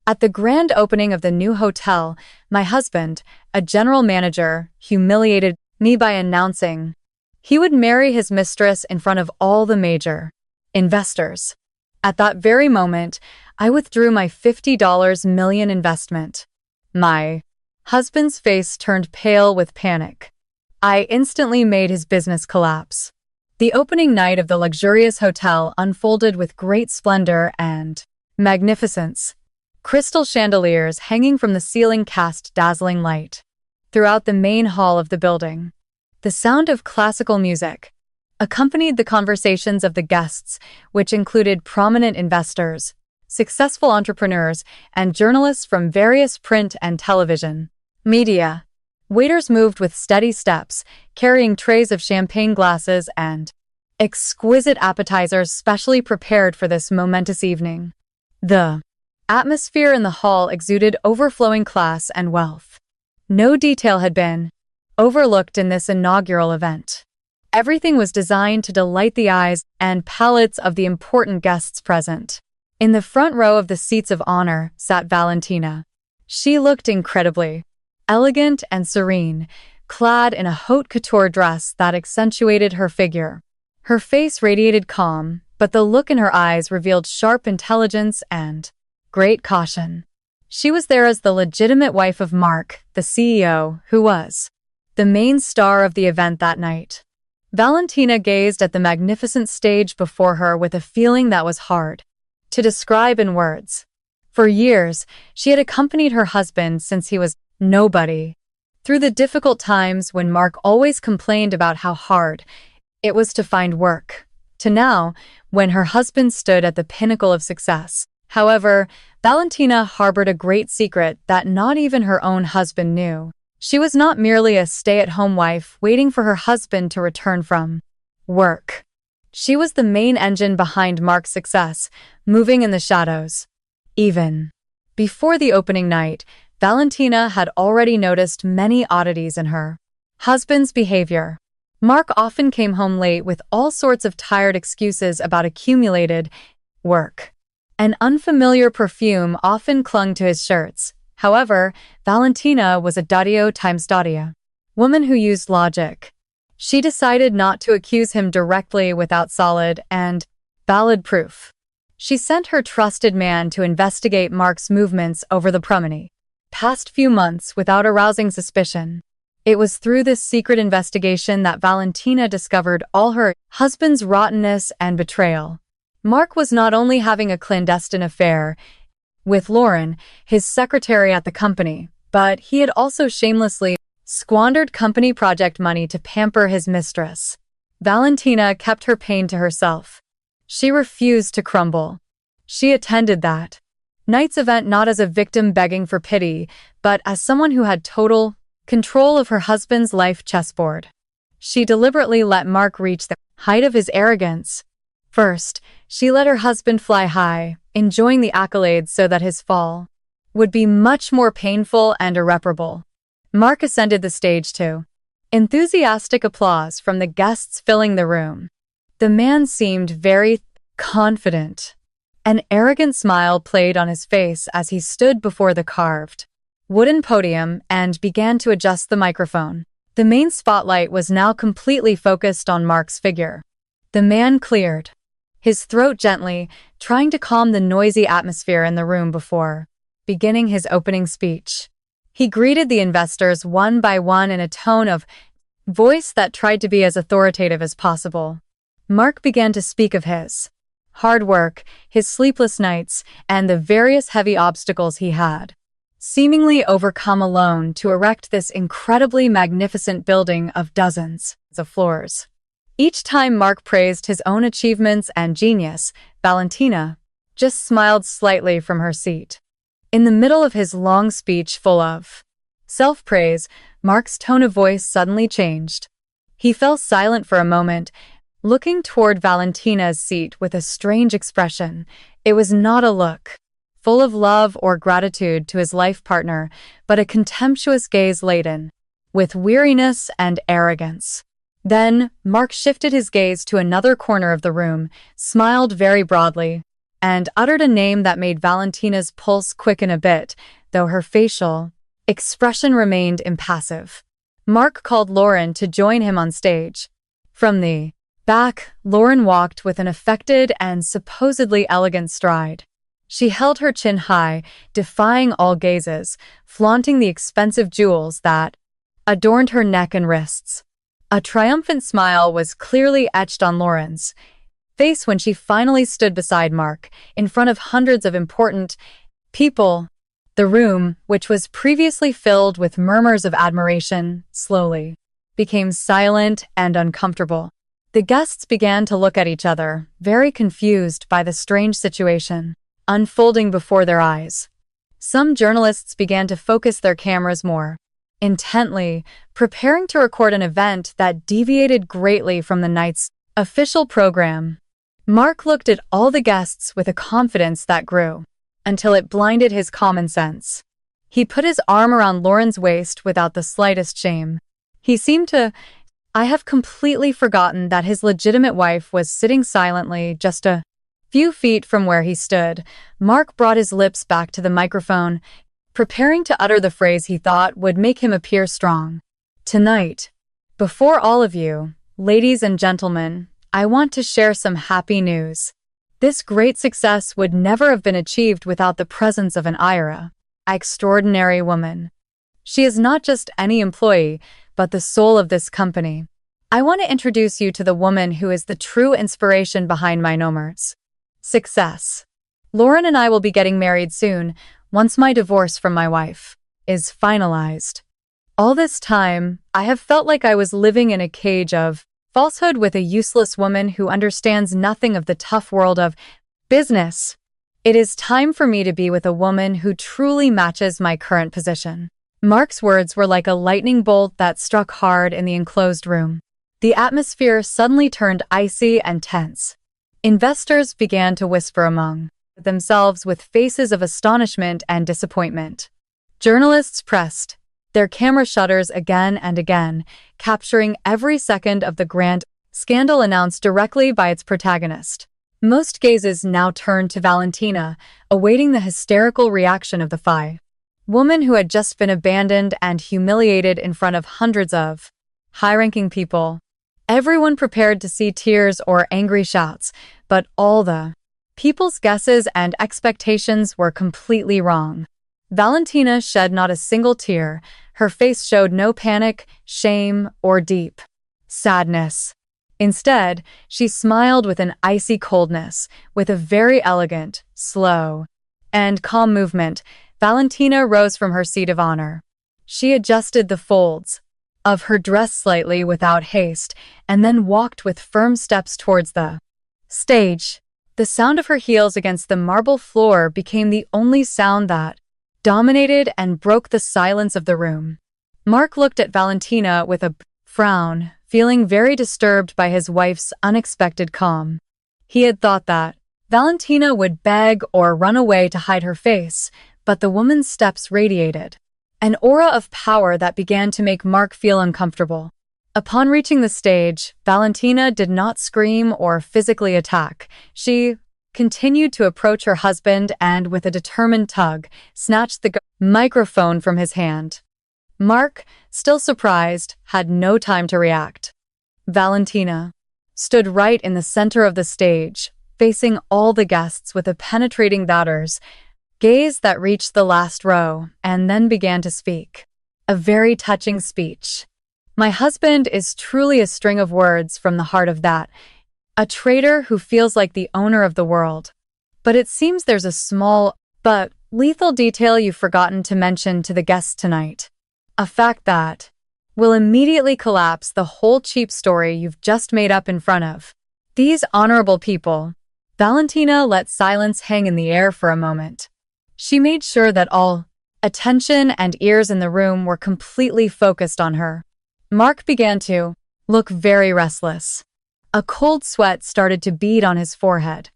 At the grand opening of the new hotel, my husband, a general manager, humiliated me by announcing he would marry his mistress in front of all the major investors. At that very moment, I withdrew my $50 million investment. My husband's face turned pale with panic. I instantly made his business collapse. The opening night of the luxurious hotel unfolded with great splendor and magnificence. Crystal chandeliers hanging from the ceiling cast dazzling light throughout the main hall of the building. The sound of classical music accompanied the conversations of the guests, which included prominent investors, successful entrepreneurs, and journalists from various print and television media. Waiters moved with steady steps, carrying trays of champagne glasses and exquisite appetizers specially prepared for this momentous evening. The atmosphere in the hall exuded overflowing class and wealth. No detail had been overlooked in this inaugural event. Everything was designed to delight the eyes and palates of the important guests present. In the front row of the seats of honor sat Valentina. She looked incredibly elegant and serene, clad in a haute couture dress that accentuated her figure. Her face radiated calm, but the look in her eyes revealed sharp intelligence and great caution. She was there as the legitimate wife of Mark, the CEO, who was the main star of the event that night. Valentina gazed at the magnificent stage before her with a feeling that was hard to describe in words. For years, she had accompanied her husband since he was nobody. Through the difficult times when Mark always complained about how hard it was to find work, to now, when her husband stood at the pinnacle of success. However, Valentina harbored a great secret that not even her own husband knew. She was not merely a stay-at-home wife waiting for her husband to return from work. She was the main engine behind Mark's success, moving in the shadows. Even before the opening night, Valentina had already noticed many oddities in her husband's behavior. Mark often came home late with all sorts of tired excuses about accumulated work. An unfamiliar perfume often clung to his shirts. However, Valentina was a Dadio times Dadia woman who used logic. She decided not to accuse him directly without solid and valid proof. She sent her trusted man to investigate Mark's movements over the past few months without arousing suspicion. It was through this secret investigation that Valentina discovered all her husband's rottenness and betrayal. Mark was not only having a clandestine affair with Lauren, his secretary at the company, but he had also shamelessly squandered company project money to pamper his mistress. Valentina kept her pain to herself. She refused to crumble. She attended that night's event not as a victim begging for pity, but as someone who had total control of her husband's life chessboard. She deliberately let Mark reach the height of his arrogance. First, she let her husband fly high, enjoying the accolades so that his fall would be much more painful and irreparable. Mark ascended the stage too. Enthusiastic applause from the guests filling the room. The man seemed very confident. An arrogant smile played on his face as he stood before the carved wooden podium and began to adjust the microphone. The main spotlight was now completely focused on Mark's figure. The man cleared his throat gently, trying to calm the noisy atmosphere in the room before beginning his opening speech. He greeted the investors one by one in a tone of voice that tried to be as authoritative as possible. Mark began to speak of his hard work, his sleepless nights, and the various heavy obstacles he had seemingly overcome alone to erect this incredibly magnificent building of dozens of floors. Each time Mark praised his own achievements and genius, Valentina just smiled slightly from her seat. In the middle of his long speech full of self-praise, Mark's tone of voice suddenly changed. He fell silent for a moment, looking toward Valentina's seat with a strange expression. It was not a look full of love or gratitude to his life partner, but a contemptuous gaze laden with weariness and arrogance. Then, Mark shifted his gaze to another corner of the room, smiled very broadly, and uttered a name that made Valentina's pulse quicken a bit, though her facial expression remained impassive. Mark called Lauren to join him on stage. From the back, Lauren walked with an affected and supposedly elegant stride. She held her chin high, defying all gazes, flaunting the expensive jewels that adorned her neck and wrists. A triumphant smile was clearly etched on Lauren's face when she finally stood beside Mark, in front of hundreds of important people. The room, which was previously filled with murmurs of admiration, slowly became silent and uncomfortable. The guests began to look at each other, very confused by the strange situation unfolding before their eyes. Some journalists began to focus their cameras more intently, preparing to record an event that deviated greatly from the night's official program. Mark looked at all the guests with a confidence that grew until it blinded his common sense. He put his arm around Lauren's waist without the slightest shame. He seemed to have completely forgotten that his legitimate wife was sitting silently just a few feet from where he stood. Mark brought his lips back to the microphone, preparing to utter the phrase he thought would make him appear strong. "Tonight, before all of you, ladies and gentlemen, I want to share some happy news. This great success would never have been achieved without the presence of an extraordinary woman. She is not just any employee, but the soul of this company. I want to introduce you to the woman who is the true inspiration behind my numerous success. Lauren and I will be getting married soon, once my divorce from my wife is finalized. All this time, I have felt like I was living in a cage of falsehood with a useless woman who understands nothing of the tough world of business. It is time for me to be with a woman who truly matches my current position." Mark's words were like a lightning bolt that struck hard in the enclosed room. The atmosphere suddenly turned icy and tense. Investors began to whisper among themselves with faces of astonishment and disappointment. Journalists pressed their camera shutters again and again, capturing every second of the grand scandal announced directly by its protagonist. Most gazes now turned to Valentina, awaiting the hysterical reaction of the woman who had just been abandoned and humiliated in front of hundreds of high-ranking people. Everyone prepared to see tears or angry shouts, but all the people's guesses and expectations were completely wrong. Valentina shed not a single tear. Her face showed no panic, shame, or deep sadness. Instead, she smiled with an icy coldness. With a very elegant, slow, and calm movement, Valentina rose from her seat of honor. She adjusted the folds of her dress slightly without haste, and then walked with firm steps towards the stage. The sound of her heels against the marble floor became the only sound that dominated and broke the silence of the room. Mark looked at Valentina with a frown, feeling very disturbed by his wife's unexpected calm. He had thought that Valentina would beg or run away to hide her face, but the woman's steps radiated an aura of power that began to make Mark feel uncomfortable. Upon reaching the stage, Valentina did not scream or physically attack. She continued to approach her husband and, with a determined tug, snatched the microphone from his hand. Mark, still surprised, had no time to react. Valentina stood right in the center of the stage, facing all the guests with a penetrating gaze that reached the last row, and then began to speak. A very touching speech. "My husband is truly a string of words from the heart of a traitor who feels like the owner of the world. But it seems there's a small but lethal detail you've forgotten to mention to the guests tonight. A fact that will immediately collapse the whole cheap story you've just made up in front of these honorable people." Valentina let silence hang in the air for a moment. She made sure that all attention and ears in the room were completely focused on her. Mark began to look very restless. A cold sweat started to bead on his forehead.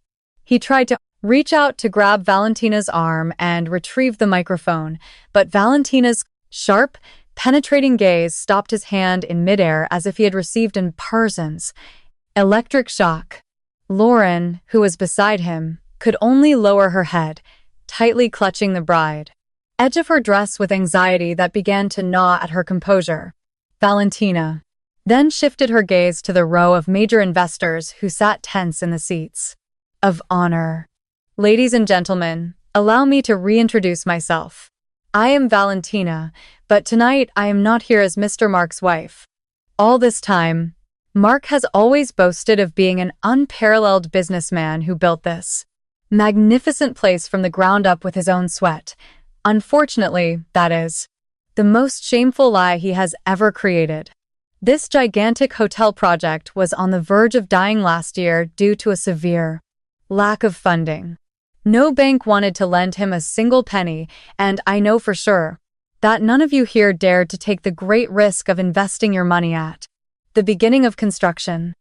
He tried to reach out to grab Valentina's arm and retrieve the microphone, but Valentina's sharp, penetrating gaze stopped his hand in midair as if he had received a person's electric shock. Lauren, who was beside him, could only lower her head, tightly clutching the edge of her dress with anxiety that began to gnaw at her composure. Valentina then shifted her gaze to the row of major investors who sat tense in the seats of honor. Ladies and gentlemen, allow me to reintroduce myself. I am Valentina, but tonight I am not here as Mr. Mark's wife. All this time, Mark has always boasted of being an unparalleled businessman who built this magnificent place from the ground up with his own sweat. Unfortunately, that is the most shameful lie he has ever created. This gigantic hotel project was on the verge of dying last year due to a severe lack of funding. No bank wanted to lend him a single penny, and I know for sure that none of you here dared to take the great risk of investing your money at the beginning of construction.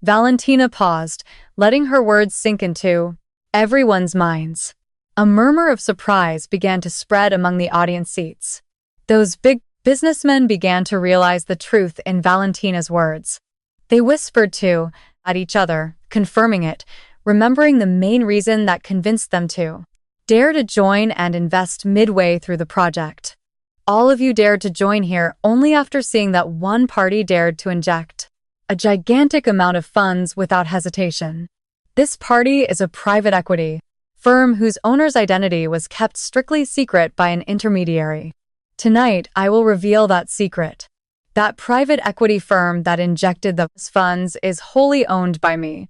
Valentina paused, letting her words sink into everyone's minds. A murmur of surprise began to spread among the audience seats. Those big businessmen began to realize the truth in Valentina's words. They whispered at each other, confirming it, remembering the main reason that convinced them to dare to join and invest midway through the project. All of you dared to join here only after seeing that one party dared to inject a gigantic amount of funds without hesitation. This party is a private equity firm whose owner's identity was kept strictly secret by an intermediary. Tonight, I will reveal that secret. That private equity firm that injected those funds is wholly owned by me.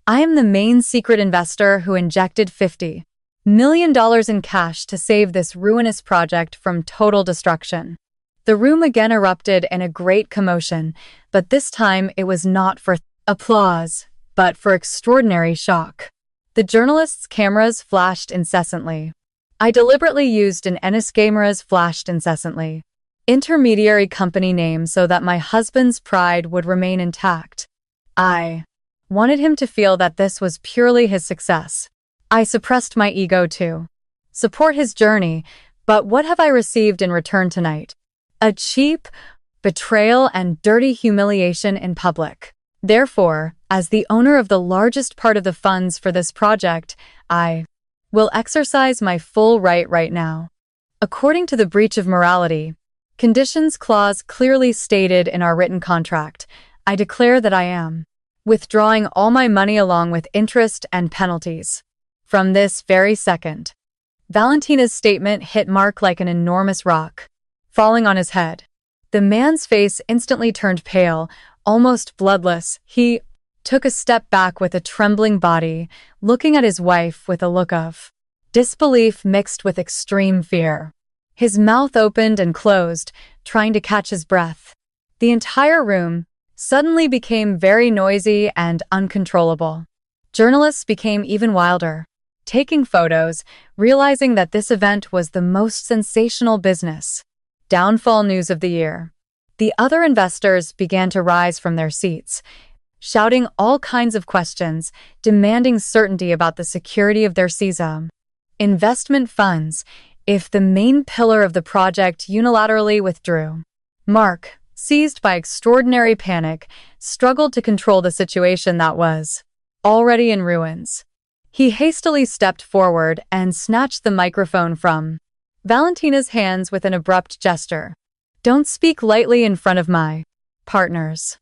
I am the main secret investor who injected $50 million in cash to save this ruinous project from total destruction. The room again erupted in a great commotion, but this time it was not for applause, but for extraordinary shock. The journalists' cameras flashed incessantly. I deliberately used an Ennis cameras flashed incessantly. Intermediary company name so that my husband's pride would remain intact. I wanted him to feel that this was purely his success. I suppressed my ego to support his journey, but what have I received in return tonight? A cheap betrayal and dirty humiliation in public. Therefore, as the owner of the largest part of the funds for this project, I will exercise my full right now. According to the breach of morality conditions clause clearly stated in our written contract, I declare that I am withdrawing all my money along with interest and penalties. From this very second. Valentina's statement hit Mark like an enormous rock, falling on his head. The man's face instantly turned pale, almost bloodless. He took a step back with a trembling body, looking at his wife with a look of disbelief mixed with extreme fear. His mouth opened and closed, trying to catch his breath. The entire room suddenly became very noisy and uncontrollable. Journalists became even wilder, taking photos, realizing that this event was the most sensational business downfall news of the year. The other investors began to rise from their seats, shouting all kinds of questions, demanding certainty about the security of their sesame investment funds if the main pillar of the project unilaterally withdrew. Mark, seized by extraordinary panic, struggled to control the situation that was already in ruins. He hastily stepped forward and snatched the microphone from Valentina's hands with an abrupt gesture. Don't speak lightly in front of my partners.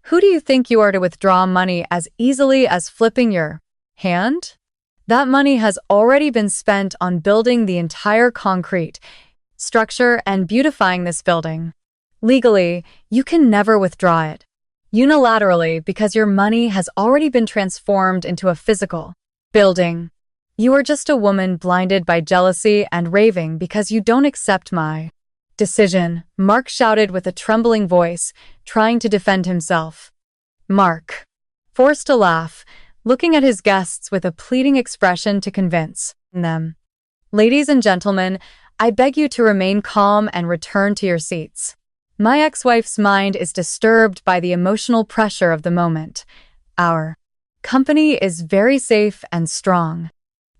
Who do you think you are to withdraw money as easily as flipping your hand? That money has already been spent on building the entire concrete structure and beautifying this building. Legally, you can never withdraw it unilaterally because your money has already been transformed into a physical building. You are just a woman blinded by jealousy and raving because you don't accept my decision, Mark shouted with a trembling voice, trying to defend himself. Mark forced a laugh, looking at his guests with a pleading expression to convince them. Ladies and gentlemen, I beg you to remain calm and return to your seats. My ex-wife's mind is disturbed by the emotional pressure of the moment. Our company is very safe and strong.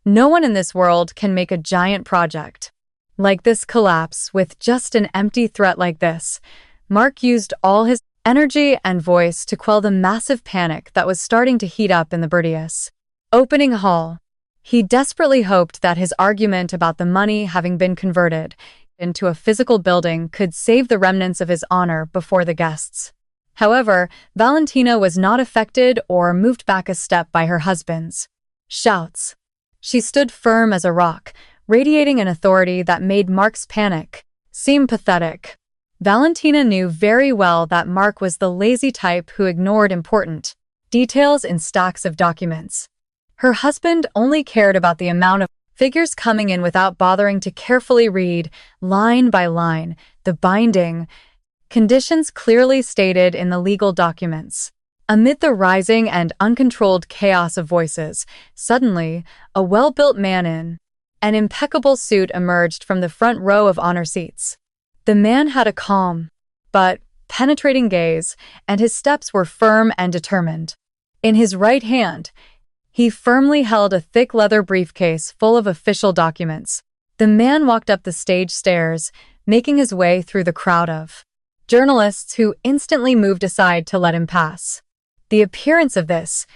No one in this world can make a giant project like this collapse with just an empty threat like this. Mark used all his energy and voice to quell the massive panic that was starting to heat up in the Burdias opening hall. He desperately hoped that his argument about the money having been converted into a physical building could save the remnants of his honor before the guests. However, Valentina was not affected or moved back a step by her husband's shouts. She stood firm as a rock, radiating an authority that made Mark's panic seem pathetic. Valentina knew very well that Mark was the lazy type who ignored important details in stacks of documents. Her husband only cared about the amount of figures coming in without bothering to carefully read, line by line, the binding conditions clearly stated in the legal documents. Amid the rising and uncontrolled chaos of voices, suddenly, a well-built man in an impeccable suit emerged from the front row of honor seats. The man had a calm, but penetrating gaze, and his steps were firm and determined. In his right hand, he firmly held a thick leather briefcase full of official documents. The man walked up the stage stairs, making his way through the crowd of journalists who instantly moved aside to let him pass. The appearance of this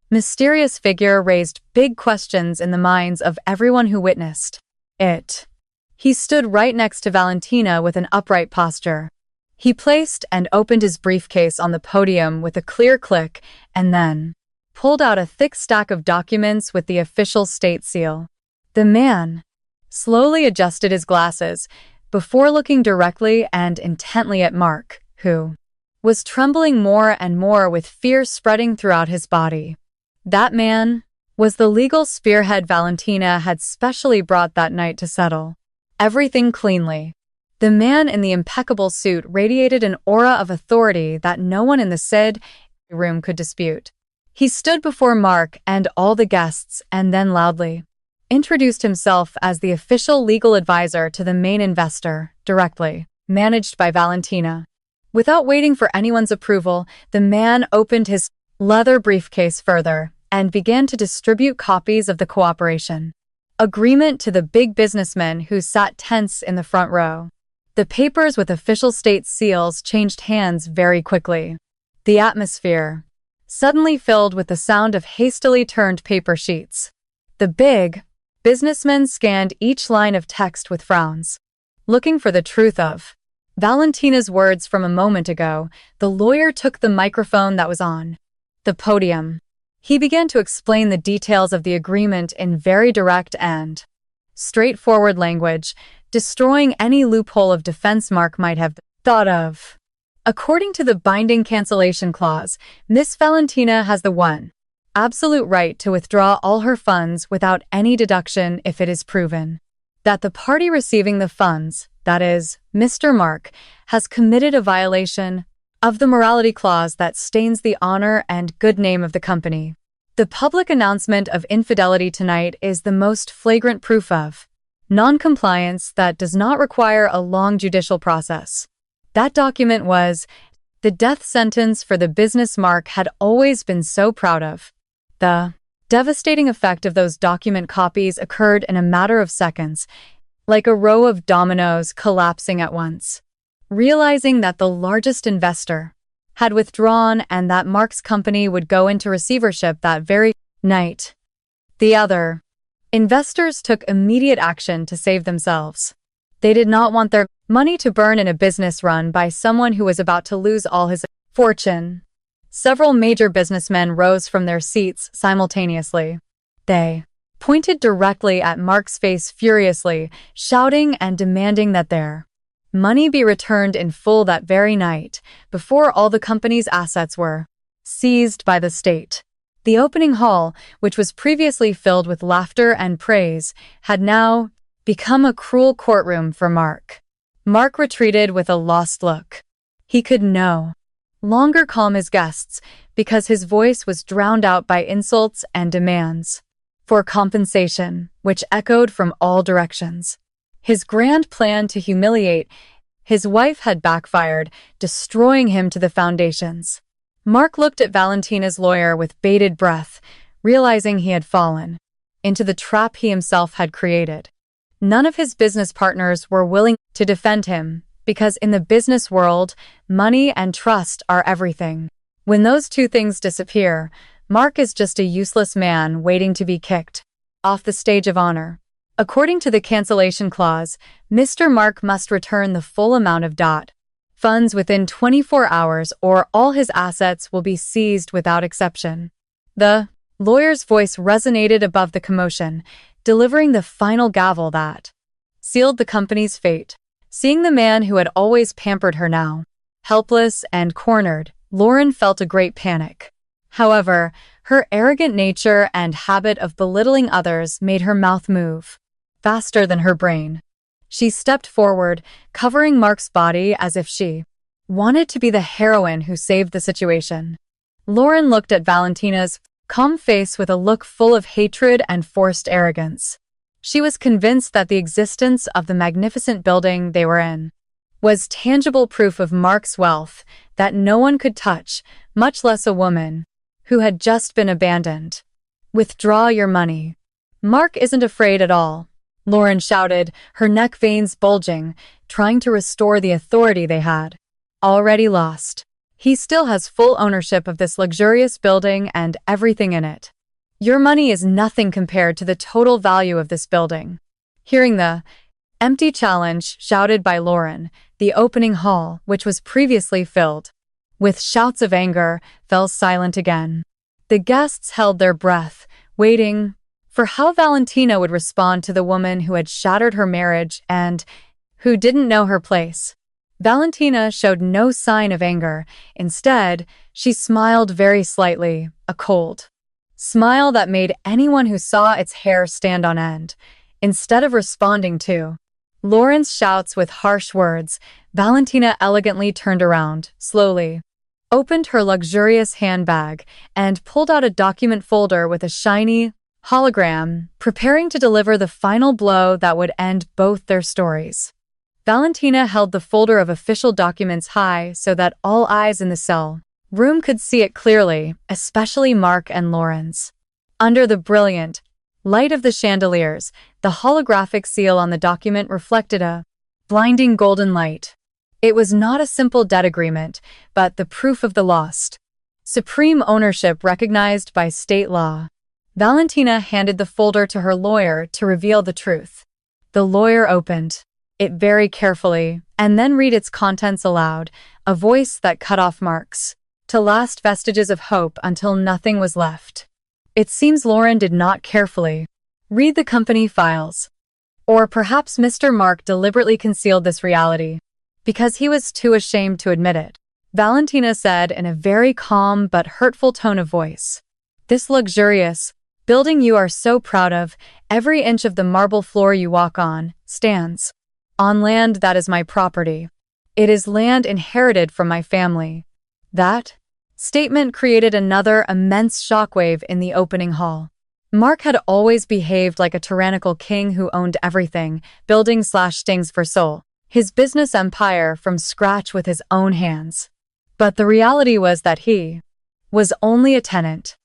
mysterious figure raised big questions in the minds of everyone who witnessed it. He stood right next to Valentina with an upright posture. He placed and opened his briefcase on the podium with a clear click and then pulled out a thick stack of documents with the official state seal. The man slowly adjusted his glasses before looking directly and intently at Mark, who was trembling more and more with fear spreading throughout his body. That man was the legal spearhead Valentina had specially brought that night to settle everything cleanly. The man in the impeccable suit radiated an aura of authority that no one in the said room could dispute. He stood before Mark and all the guests and then loudly introduced himself as the official legal advisor to the main investor, directly managed by Valentina. Without waiting for anyone's approval, the man opened his leather briefcase further and began to distribute copies of the cooperation agreement to the big businessmen who sat tense in the front row. The papers with official state seals changed hands very quickly. The atmosphere suddenly filled with the sound of hastily turned paper sheets. The big businessmen scanned each line of text with frowns, looking for the truth of Valentina's words from a moment ago. The lawyer took the microphone that was on the podium. He began to explain the details of the agreement in very direct and straightforward language, destroying any loophole of defense Mark might have thought of. According to the binding cancellation clause, Miss Valentina has the one absolute right to withdraw all her funds without any deduction if it is proven that the party receiving the funds, that is, Mr. Mark, has committed a violation of the morality clause that stains the honor and good name of the company. The public announcement of infidelity tonight is the most flagrant proof of non-compliance that does not require a long judicial process. That document was the death sentence for the business Mark had always been so proud of. The devastating effect of those document copies occurred in a matter of seconds, like a row of dominoes collapsing at once. Realizing that the largest investor had withdrawn and that Mark's company would go into receivership that very night, the other investors took immediate action to save themselves. They did not want their money to burn in a business run by someone who was about to lose all his fortune. Several major businessmen rose from their seats simultaneously. They pointed directly at Mark's face furiously, shouting and demanding that their money be returned in full that very night, before all the company's assets were seized by the state. The opening hall, which was previously filled with laughter and praise, had now become a cruel courtroom for Mark. Mark retreated with a lost look. He could no longer calm his guests because his voice was drowned out by insults and demands for compensation, which echoed from all directions. His grand plan to humiliate his wife had backfired, destroying him to the foundations. Mark looked at Valentina's lawyer with bated breath, realizing he had fallen into the trap he himself had created. None of his business partners were willing to defend him, because in the business world, money and trust are everything. When those two things disappear, Mark is just a useless man waiting to be kicked off the stage of honor. According to the cancellation clause, Mr. Mark must return the full amount of funds within 24 hours or all his assets will be seized without exception. The lawyer's voice resonated above the commotion, delivering the final gavel that sealed the company's fate. Seeing the man who had always pampered her now helpless and cornered, Lauren felt a great panic. However, her arrogant nature and habit of belittling others made her mouth move faster than her brain. She stepped forward, covering Mark's body as if she wanted to be the heroine who saved the situation. Lauren looked at Valentina's calm face with a look full of hatred and forced arrogance. She was convinced that the existence of the magnificent building they were in was tangible proof of Mark's wealth that no one could touch, much less a woman who had just been abandoned. "Withdraw your money." "Mark isn't afraid at all," Lauren shouted, her neck veins bulging, trying to restore the authority they had already lost. "He still has full ownership of this luxurious building and everything in it. Your money is nothing compared to the total value of this building." Hearing the empty challenge shouted by Lauren, the opening hall, which was previously filled with shouts of anger, fell silent again. The guests held their breath, waiting for how Valentina would respond to the woman who had shattered her marriage and who didn't know her place. Valentina showed no sign of anger. Instead, she smiled very slightly, a cold smile that made anyone who saw its hair stand on end. Instead of responding to Lauren's shouts with harsh words, Valentina elegantly turned around, slowly opened her luxurious handbag, and pulled out a document folder with a shiny hologram, preparing to deliver the final blow that would end both their stories. Valentina held the folder of official documents high so that all eyes in the cell room could see it clearly, especially Mark and Lauren's. Under the brilliant light of the chandeliers, the holographic seal on the document reflected a blinding golden light. It was not a simple debt agreement, but the proof of the lost supreme ownership recognized by state law. Valentina handed the folder to her lawyer to reveal the truth. The lawyer opened it very carefully and then read its contents aloud, a voice that cut off Mark's last vestiges of hope until nothing was left. It seems Lauren did not carefully read the company files. Or perhaps Mr. Mark deliberately concealed this reality because he was too ashamed to admit it. Valentina said in a very calm but hurtful tone of voice, "This luxurious building you are so proud of, every inch of the marble floor you walk on, stands on land that is my property. It is land inherited from my family." That statement created another immense shockwave in the opening hall. Mark had always behaved like a tyrannical king who owned everything, buildings/things for soul, his business empire from scratch with his own hands. But the reality was that he was only a tenant.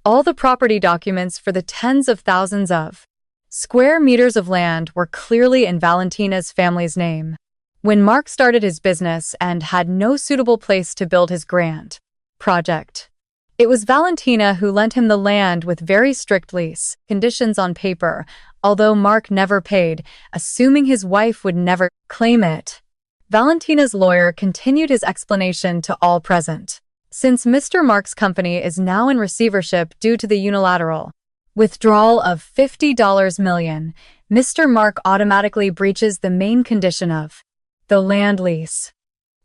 All the property documents for the tens of thousands of square meters of land were clearly in Valentina's family's name. When Mark started his business and had no suitable place to build his grand project, it was Valentina who lent him the land with very strict lease conditions on paper, although Mark never paid, assuming his wife would never claim it. Valentina's lawyer continued his explanation to all present. Since Mr. Mark's company is now in receivership due to the unilateral withdrawal of $50 million, Mr. Mark automatically breaches the main condition of the land lease.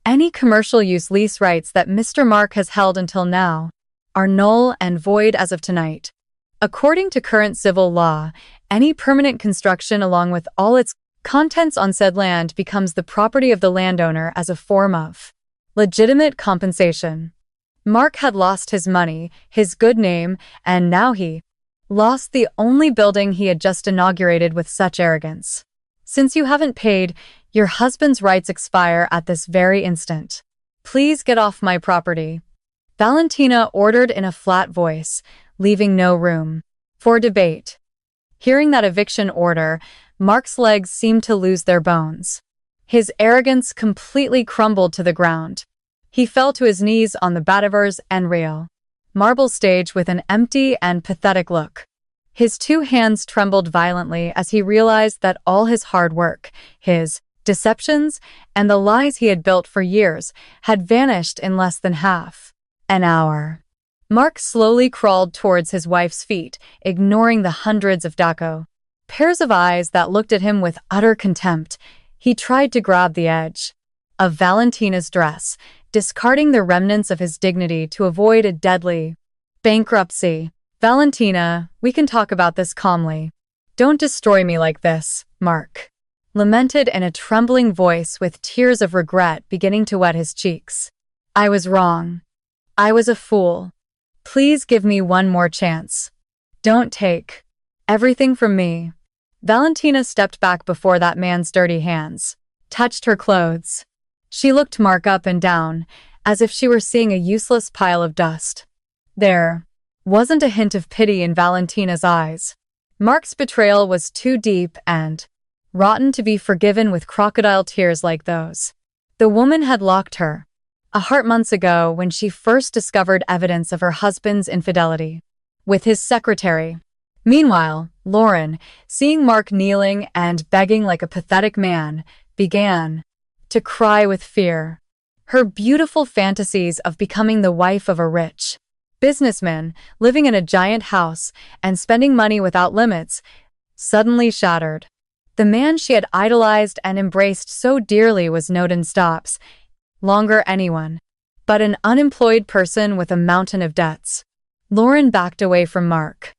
Any commercial use lease rights that Mr. Mark has held until now are null and void as of tonight. According to current civil law, any permanent construction along with all its contents on said land becomes the property of the landowner as a form of legitimate compensation. Mark had lost his money, his good name, and now he lost the only building he had just inaugurated with such arrogance. "Since you haven't paid, your husband's rights expire at this very instant. Please get off my property," Valentina ordered in a flat voice, leaving no room for debate. Hearing that eviction order, Mark's legs seemed to lose their bones. His arrogance completely crumbled to the ground. He fell to his knees on the Bataver's and rail marble stage with an empty and pathetic look. His two hands trembled violently as he realized that all his hard work, his deceptions, and the lies he had built for years had vanished in less than half an hour. Mark slowly crawled towards his wife's feet, ignoring the hundreds of daco pairs of eyes that looked at him with utter contempt. He tried to grab the edge of Valentina's dress, discarding the remnants of his dignity to avoid a deadly bankruptcy. "Valentina, we can talk about this calmly. Don't destroy me like this," Mark lamented in a trembling voice with tears of regret beginning to wet his cheeks. "I was wrong. I was a fool. Please give me one more chance. Don't take everything from me." Valentina stepped back before that man's dirty hands, touched her clothes. She looked Mark up and down, as if she were seeing a useless pile of dust. There wasn't a hint of pity in Valentina's eyes. Mark's betrayal was too deep and rotten to be forgiven with crocodile tears like those. The woman had locked her a heart months ago when she first discovered evidence of her husband's infidelity with his secretary. Meanwhile, Lauren, seeing Mark kneeling and begging like a pathetic man, began to cry with fear. Her beautiful fantasies of becoming the wife of a rich businessman, living in a giant house, and spending money without limits, suddenly shattered. The man she had idolized and embraced so dearly was no longer anyone but an unemployed person with a mountain of debts. Lauren backed away from Mark.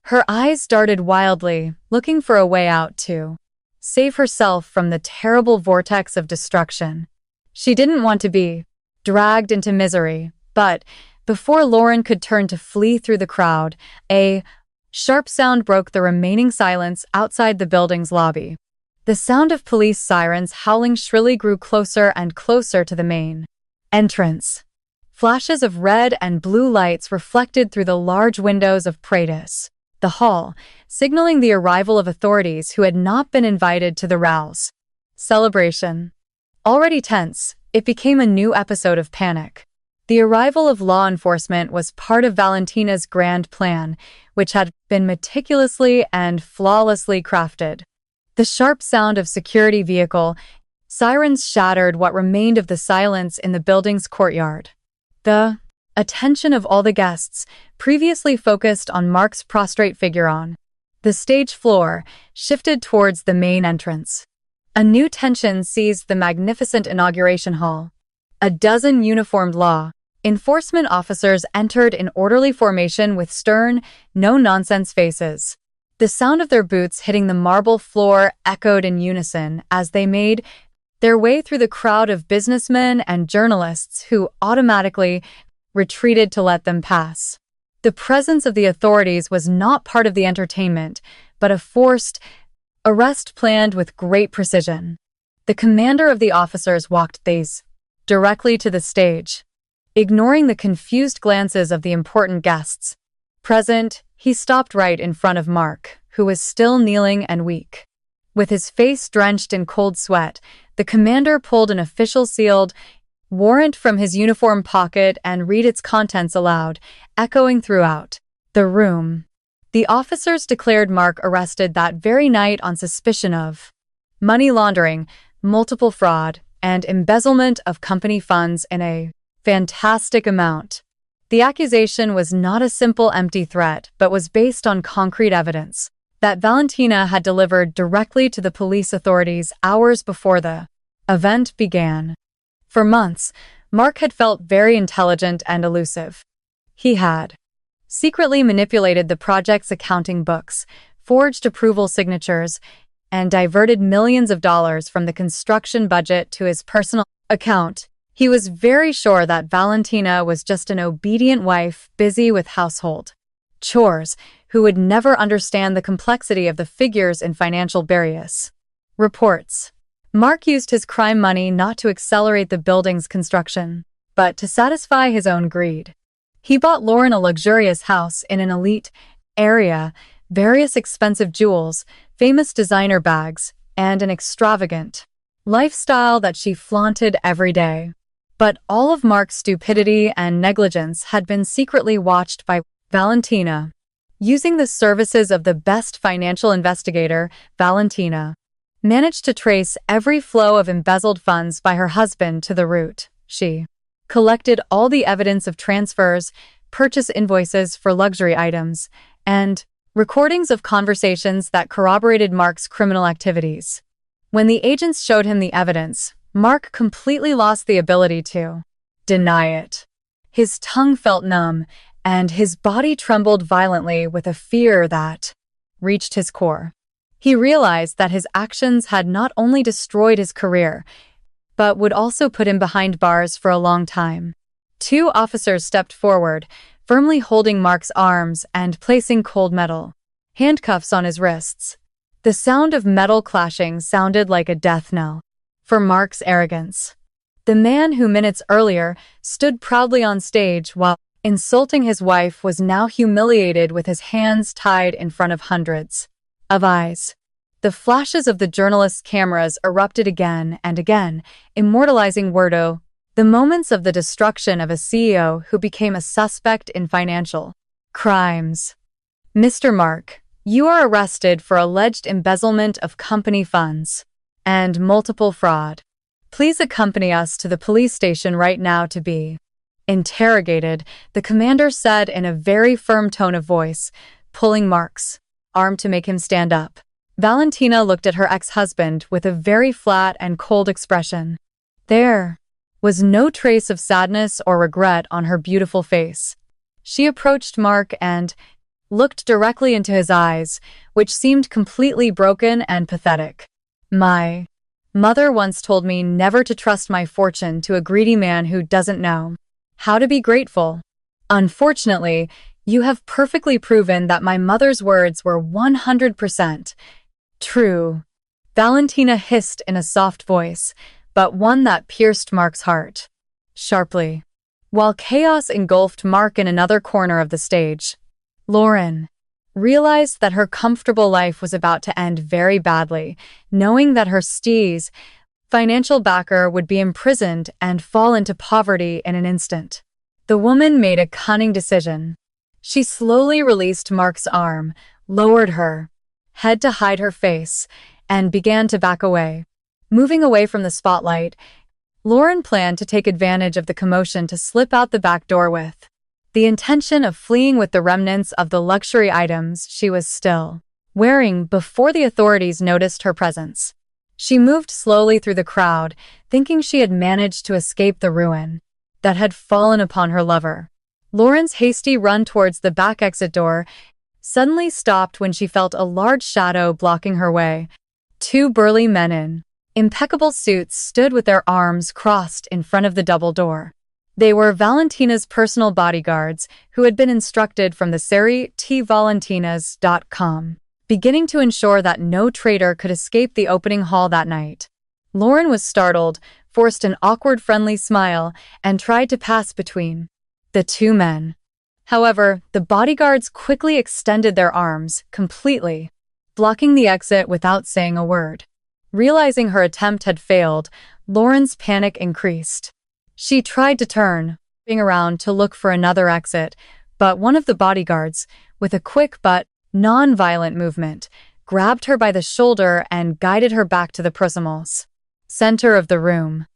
Her eyes darted wildly, looking for a way out to save herself from the terrible vortex of destruction. She didn't want to be dragged into misery, but before Lauren could turn to flee through the crowd, a sharp sound broke the remaining silence outside the building's lobby. The sound of police sirens howling shrilly grew closer and closer to the main entrance. Flashes of red and blue lights reflected through the large windows of the hall, signaling the arrival of authorities who had not been invited to the rouse celebration. Already tense, it became a new episode of panic. The arrival of law enforcement was part of Valentina's grand plan, which had been meticulously and flawlessly crafted. The sharp sound of security vehicle sirens shattered what remained of the silence in the building's courtyard. The attention of all the guests, previously focused on Mark's prostrate figure on the stage floor, shifted towards the main entrance. A new tension seized the magnificent inauguration hall. A dozen uniformed law enforcement officers entered in orderly formation with stern, no-nonsense faces. The sound of their boots hitting the marble floor echoed in unison as they made their way through the crowd of businessmen and journalists who automatically retreated to let them pass. The presence of the authorities was not part of the entertainment, but a forced arrest planned with great precision. The commander of the officers walked directly to the stage. Ignoring the confused glances of the important guests present, he stopped right in front of Mark, who was still kneeling and weak. With his face drenched in cold sweat, the commander pulled an official sealed warrant from his uniform pocket and read its contents aloud, echoing throughout the room. The officers declared Mark arrested that very night on suspicion of money laundering, multiple fraud, and embezzlement of company funds in a fantastic amount. The accusation was not a simple empty threat, but was based on concrete evidence that Valentina had delivered directly to the police authorities hours before the event began. For months, Mark had felt very intelligent and elusive. He had secretly manipulated the project's accounting books, forged approval signatures, and diverted millions of dollars from the construction budget to his personal account. He was very sure that Valentina was just an obedient wife busy with household chores, who would never understand the complexity of the figures in financial various reports. Mark used his crime money not to accelerate the building's construction, but to satisfy his own greed. He bought Lauren a luxurious house in an elite area, various expensive jewels, famous designer bags, and an extravagant lifestyle that she flaunted every day. But all of Mark's stupidity and negligence had been secretly watched by Valentina. Using the services of the best financial investigator, Valentina managed to trace every flow of embezzled funds by her husband to the root. She collected all the evidence of transfers, purchase invoices for luxury items, and recordings of conversations that corroborated Mark's criminal activities. When the agents showed him the evidence, Mark completely lost the ability to deny it. His tongue felt numb, and his body trembled violently with a fear that reached his core. He realized that his actions had not only destroyed his career, but would also put him behind bars for a long time. Two officers stepped forward, firmly holding Mark's arms and placing cold metal handcuffs on his wrists. The sound of metal clashing sounded like a death knell for Mark's arrogance. The man who minutes earlier stood proudly on stage while insulting his wife was now humiliated with his hands tied in front of hundreds of eyes. The flashes of the journalists' cameras erupted again and again, immortalizing Wurdo, the moments of the destruction of a CEO who became a suspect in financial crimes. Mr. Mark, you are arrested for alleged embezzlement of company funds and multiple fraud. Please accompany us to the police station right now to be interrogated, the commander said in a very firm tone of voice, pulling Mark's arm to make him stand up. Valentina looked at her ex-husband with a very flat and cold expression. There was no trace of sadness or regret on her beautiful face. She approached Mark and looked directly into his eyes, which seemed completely broken and pathetic. My mother once told me never to trust my fortune to a greedy man who doesn't know how to be grateful. Unfortunately, you have perfectly proven that my mother's words were 100% true. Valentina hissed in a soft voice, but one that pierced Mark's heart sharply. While chaos engulfed Mark in another corner of the stage, Lauren realized that her comfortable life was about to end very badly, knowing that her Steve's financial backer would be imprisoned and fall into poverty in an instant. The woman made a cunning decision. She slowly released Mark's arm, lowered her head to hide her face, and began to back away. Moving away from the spotlight, Lauren planned to take advantage of the commotion to slip out the back door with the intention of fleeing with the remnants of the luxury items she was still wearing before the authorities noticed her presence. She moved slowly through the crowd, thinking she had managed to escape the ruin that had fallen upon her lover. Lauren's hasty run towards the back exit door suddenly stopped when she felt a large shadow blocking her way. Two burly men in impeccable suits stood with their arms crossed in front of the double door. They were Valentina's personal bodyguards who had been instructed from the serie tvalentinas.com, beginning to ensure that no traitor could escape the opening hall that night. Lauren was startled, forced an awkward friendly smile, and tried to pass between the two men. However, the bodyguards quickly extended their arms, completely blocking the exit without saying a word. Realizing her attempt had failed, Lauren's panic increased. She tried to turn around to look for another exit, but one of the bodyguards, with a quick but non-violent movement, grabbed her by the shoulder and guided her back to the personal's center of the room.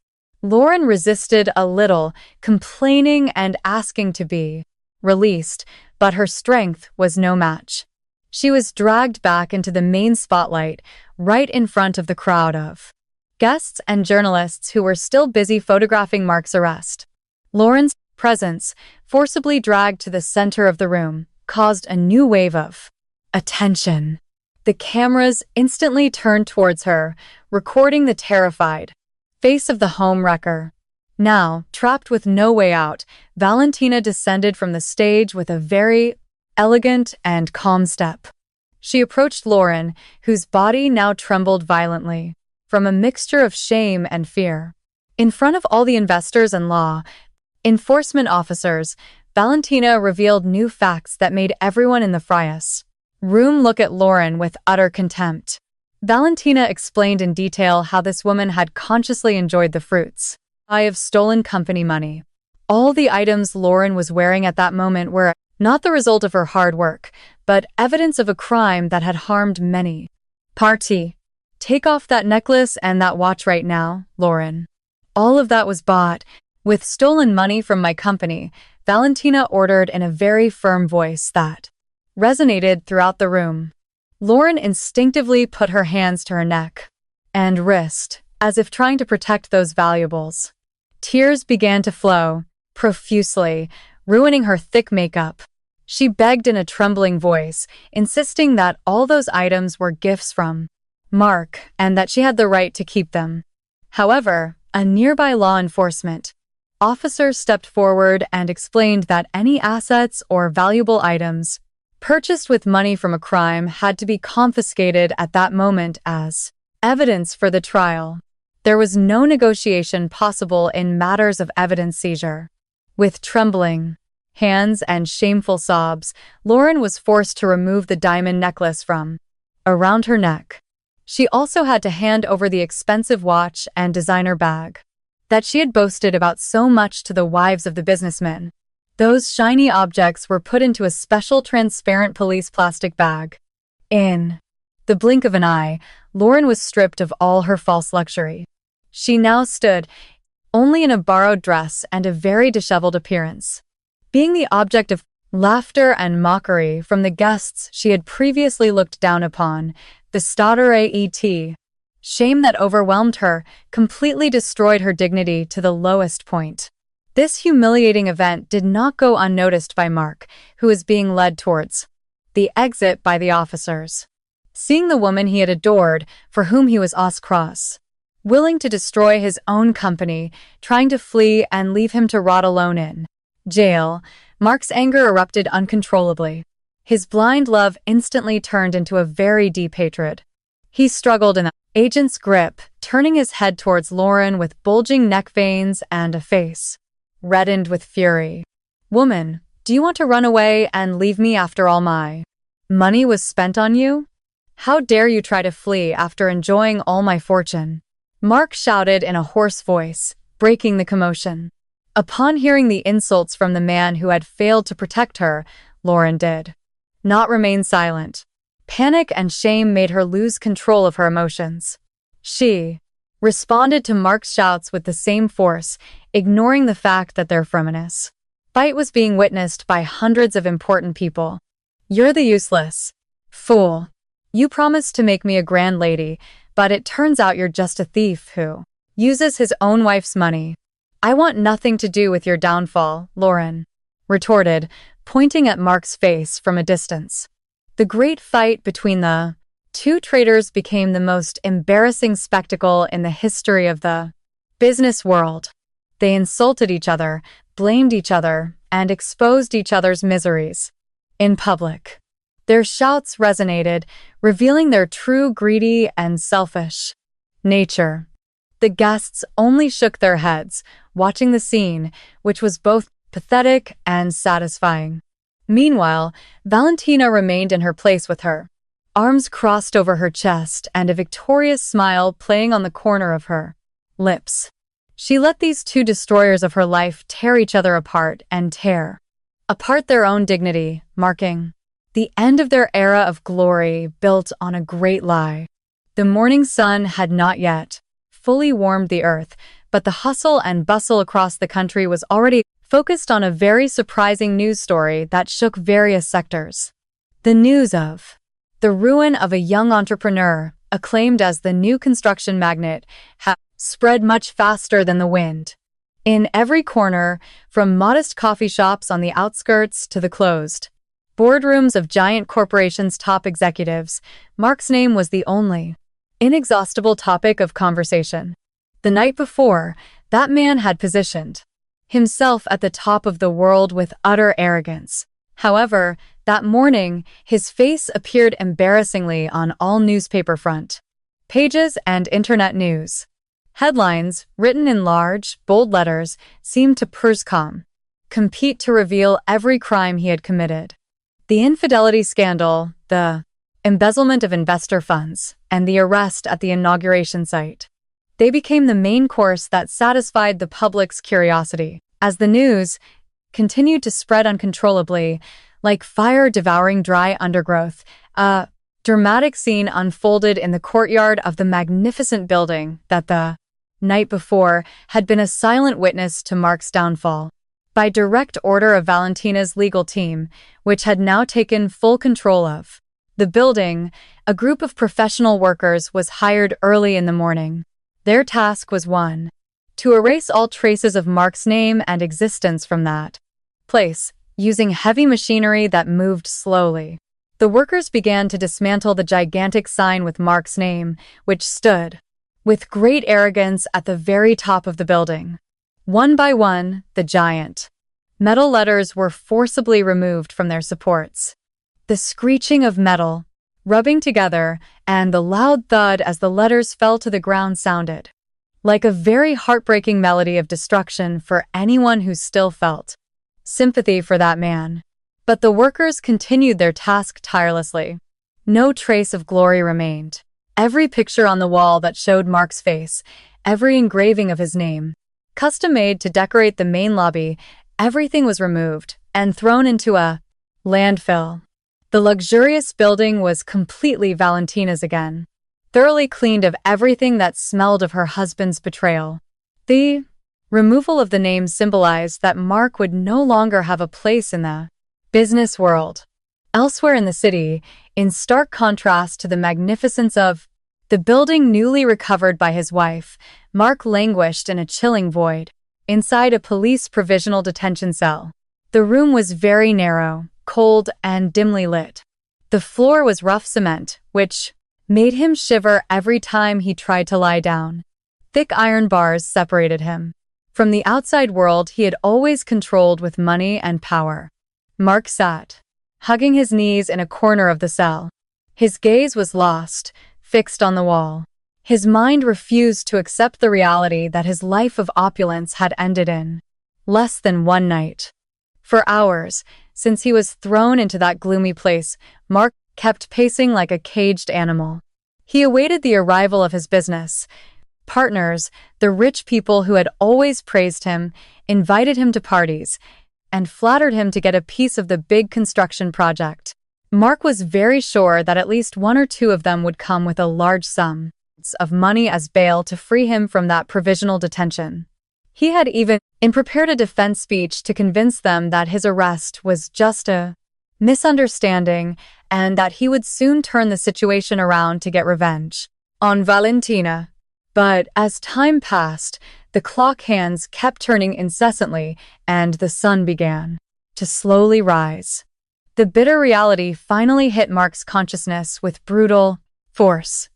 Lauren resisted a little, complaining and asking to be released, but her strength was no match. She was dragged back into the main spotlight, right in front of the crowd of guests and journalists who were still busy photographing Mark's arrest. Lauren's presence, forcibly dragged to the center of the room, caused a new wave of attention. The cameras instantly turned towards her, recording the terrified face of the home wrecker. Now, trapped with no way out, Valentina descended from the stage with a very elegant and calm step. She approached Lauren, whose body now trembled violently from a mixture of shame and fear. In front of all the investors and law enforcement officers, Valentina revealed new facts that made everyone in the Frias room look at Lauren with utter contempt. Valentina explained in detail how this woman had consciously enjoyed the fruits of stolen company money. All the items Lauren was wearing at that moment were not the result of her hard work, but evidence of a crime that had harmed many. Party. Take off that necklace and that watch right now, Lauren. All of that was bought with stolen money from my company, Valentina ordered in a very firm voice that resonated throughout the room. Lauren instinctively put her hands to her neck and wrist, as if trying to protect those valuables. Tears began to flow, profusely, ruining her thick makeup. She begged in a trembling voice, insisting that all those items were gifts from Mark and that she had the right to keep them. However, a nearby law enforcement officer stepped forward and explained that any assets or valuable items purchased with money from a crime had to be confiscated at that moment as evidence for the trial. There was no negotiation possible in matters of evidence seizure. With trembling hands and shameful sobs, Lauren was forced to remove the diamond necklace from around her neck. She also had to hand over the expensive watch and designer bag that she had boasted about so much to the wives of the businessmen. Those shiny objects were put into a special transparent police plastic bag. In the blink of an eye, Lauren was stripped of all her false luxury. She now stood only in a borrowed dress and a very disheveled appearance, being the object of laughter and mockery from the guests she had previously looked down upon. The stotterer shame that overwhelmed her completely destroyed her dignity to the lowest point. This humiliating event did not go unnoticed by Mark, who was being led towards the exit by the officers. Seeing the woman he had adored, for whom he was cross, willing to destroy his own company, trying to flee and leave him to rot alone in jail, Mark's anger erupted uncontrollably. His blind love instantly turned into a very deep hatred. He struggled in the agent's grip, turning his head towards Lauren with bulging neck veins and a face reddened with fury. Woman, do you want to run away and leave me after all my money was spent on you? How dare you try to flee after enjoying all my fortune? Mark shouted in a hoarse voice, breaking the commotion. Upon hearing the insults from the man who had failed to protect her, Lauren did not remain silent. Panic and shame made her lose control of her emotions. She responded to Mark's shouts with the same force, ignoring the fact that their feminist fight was being witnessed by hundreds of important people. You're the useless fool. You promised to make me a grand lady, but it turns out you're just a thief who uses his own wife's money. I want nothing to do with your downfall, Lauren retorted, pointing at Mark's face from a distance. The great fight between the two traitors became the most embarrassing spectacle in the history of the business world. They insulted each other, blamed each other, and exposed each other's miseries in public. Their shouts resonated, revealing their true greedy and selfish nature. The guests only shook their heads, watching the scene, which was both pathetic and satisfying. Meanwhile, Valentina remained in her place with her arms crossed over her chest and a victorious smile playing on the corner of her lips. She let these two destroyers of her life tear each other apart and tear apart their own dignity, marking the end of their era of glory built on a great lie. The morning sun had not yet fully warmed the earth, but the hustle and bustle across the country was already focused on a very surprising news story that shook various sectors. The news of the ruin of a young entrepreneur, acclaimed as the new construction magnate, had spread much faster than the wind. In every corner, from modest coffee shops on the outskirts to the closed boardrooms of giant corporations' top executives, Mark's name was the only inexhaustible topic of conversation. The night before, that man had positioned himself at the top of the world with utter arrogance. However, that morning, his face appeared embarrassingly on all newspaper front pages and internet news. Headlines, written in large, bold letters, seemed to compete to reveal every crime he had committed. The infidelity scandal, the embezzlement of investor funds, and the arrest at the inauguration site. They became the main course that satisfied the public's curiosity. As the news continued to spread uncontrollably, like fire devouring dry undergrowth. A dramatic scene unfolded in the courtyard of the magnificent building that the night before had been a silent witness to Mark's downfall. By direct order of Valentina's legal team, which had now taken full control of the building, a group of professional workers was hired early in the morning. Their task was one: to erase all traces of Mark's name and existence from that place, using heavy machinery that moved slowly. The workers began to dismantle the gigantic sign with Mark's name, which stood with great arrogance at the very top of the building. One by one, the giant metal letters were forcibly removed from their supports. The screeching of metal rubbing together and the loud thud as the letters fell to the ground sounded like a very heartbreaking melody of destruction for anyone who still felt sympathy for that man. But the workers continued their task tirelessly. No trace of glory remained. Every picture on the wall that showed Mark's face, every engraving of his name, custom-made to decorate the main lobby, everything was removed and thrown into a landfill. The luxurious building was completely Valentina's again, thoroughly cleaned of everything that smelled of her husband's betrayal. The removal of the name symbolized that Mark would no longer have a place in the business world. Elsewhere in the city, in stark contrast to the magnificence of the building newly recovered by his wife, Mark languished in a chilling void, inside a police provisional detention cell. The room was very narrow, cold, and dimly lit. The floor was rough cement, which made him shiver every time he tried to lie down. Thick iron bars separated him from the outside world he had always controlled with money and power. Mark sat, hugging his knees in a corner of the cell. His gaze was lost, fixed on the wall. His mind refused to accept the reality that his life of opulence had ended in less than one night. For hours, since he was thrown into that gloomy place, Mark kept pacing like a caged animal. He awaited the arrival of his business partners, the rich people who had always praised him, invited him to parties, and flattered him to get a piece of the big construction project. Mark was very sure that at least one or two of them would come with a large sum of money as bail to free him from that provisional detention. He had even prepared a defense speech to convince them that his arrest was just a misunderstanding and that he would soon turn the situation around to get revenge on Valentina. But as time passed, the clock hands kept turning incessantly and the sun began to slowly rise. The bitter reality finally hit Mark's consciousness with brutal force.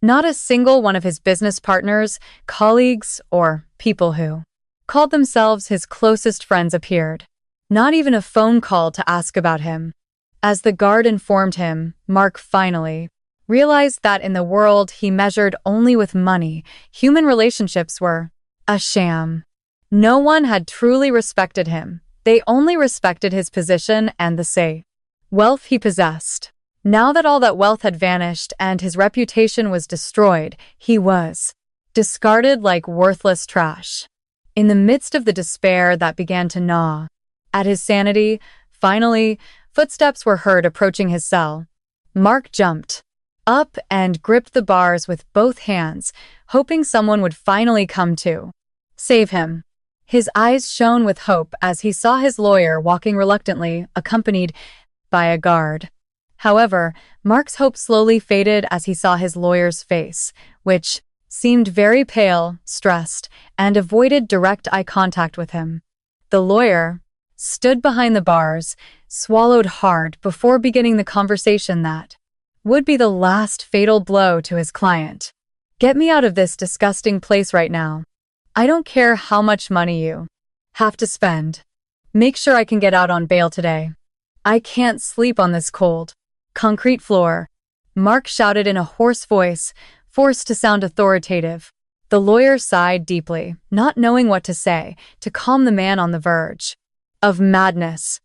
Not a single one of his business partners, colleagues, or people who called themselves his closest friends appeared. Not even a phone call to ask about him. As the guard informed him, Mark finally realized that in the world he measured only with money, human relationships were a sham. No one had truly respected him. They only respected his position and the wealth he possessed. Now that all that wealth had vanished and his reputation was destroyed, he was discarded like worthless trash. In the midst of the despair that began to gnaw at his sanity, finally, footsteps were heard approaching his cell. Mark jumped up and gripped the bars with both hands, hoping someone would finally come to save him. His eyes shone with hope as he saw his lawyer walking reluctantly, accompanied by a guard. However, Mark's hope slowly faded as he saw his lawyer's face, which seemed very pale, stressed, and avoided direct eye contact with him. The lawyer stood behind the bars, swallowed hard before beginning the conversation that would be the last fatal blow to his client. "Get me out of this disgusting place right now. I don't care how much money you have to spend. Make sure I can get out on bail today. I can't sleep on this cold concrete floor," Mark shouted in a hoarse voice, forced to sound authoritative. The lawyer sighed deeply, not knowing what to say, to calm the man on the verge of madness.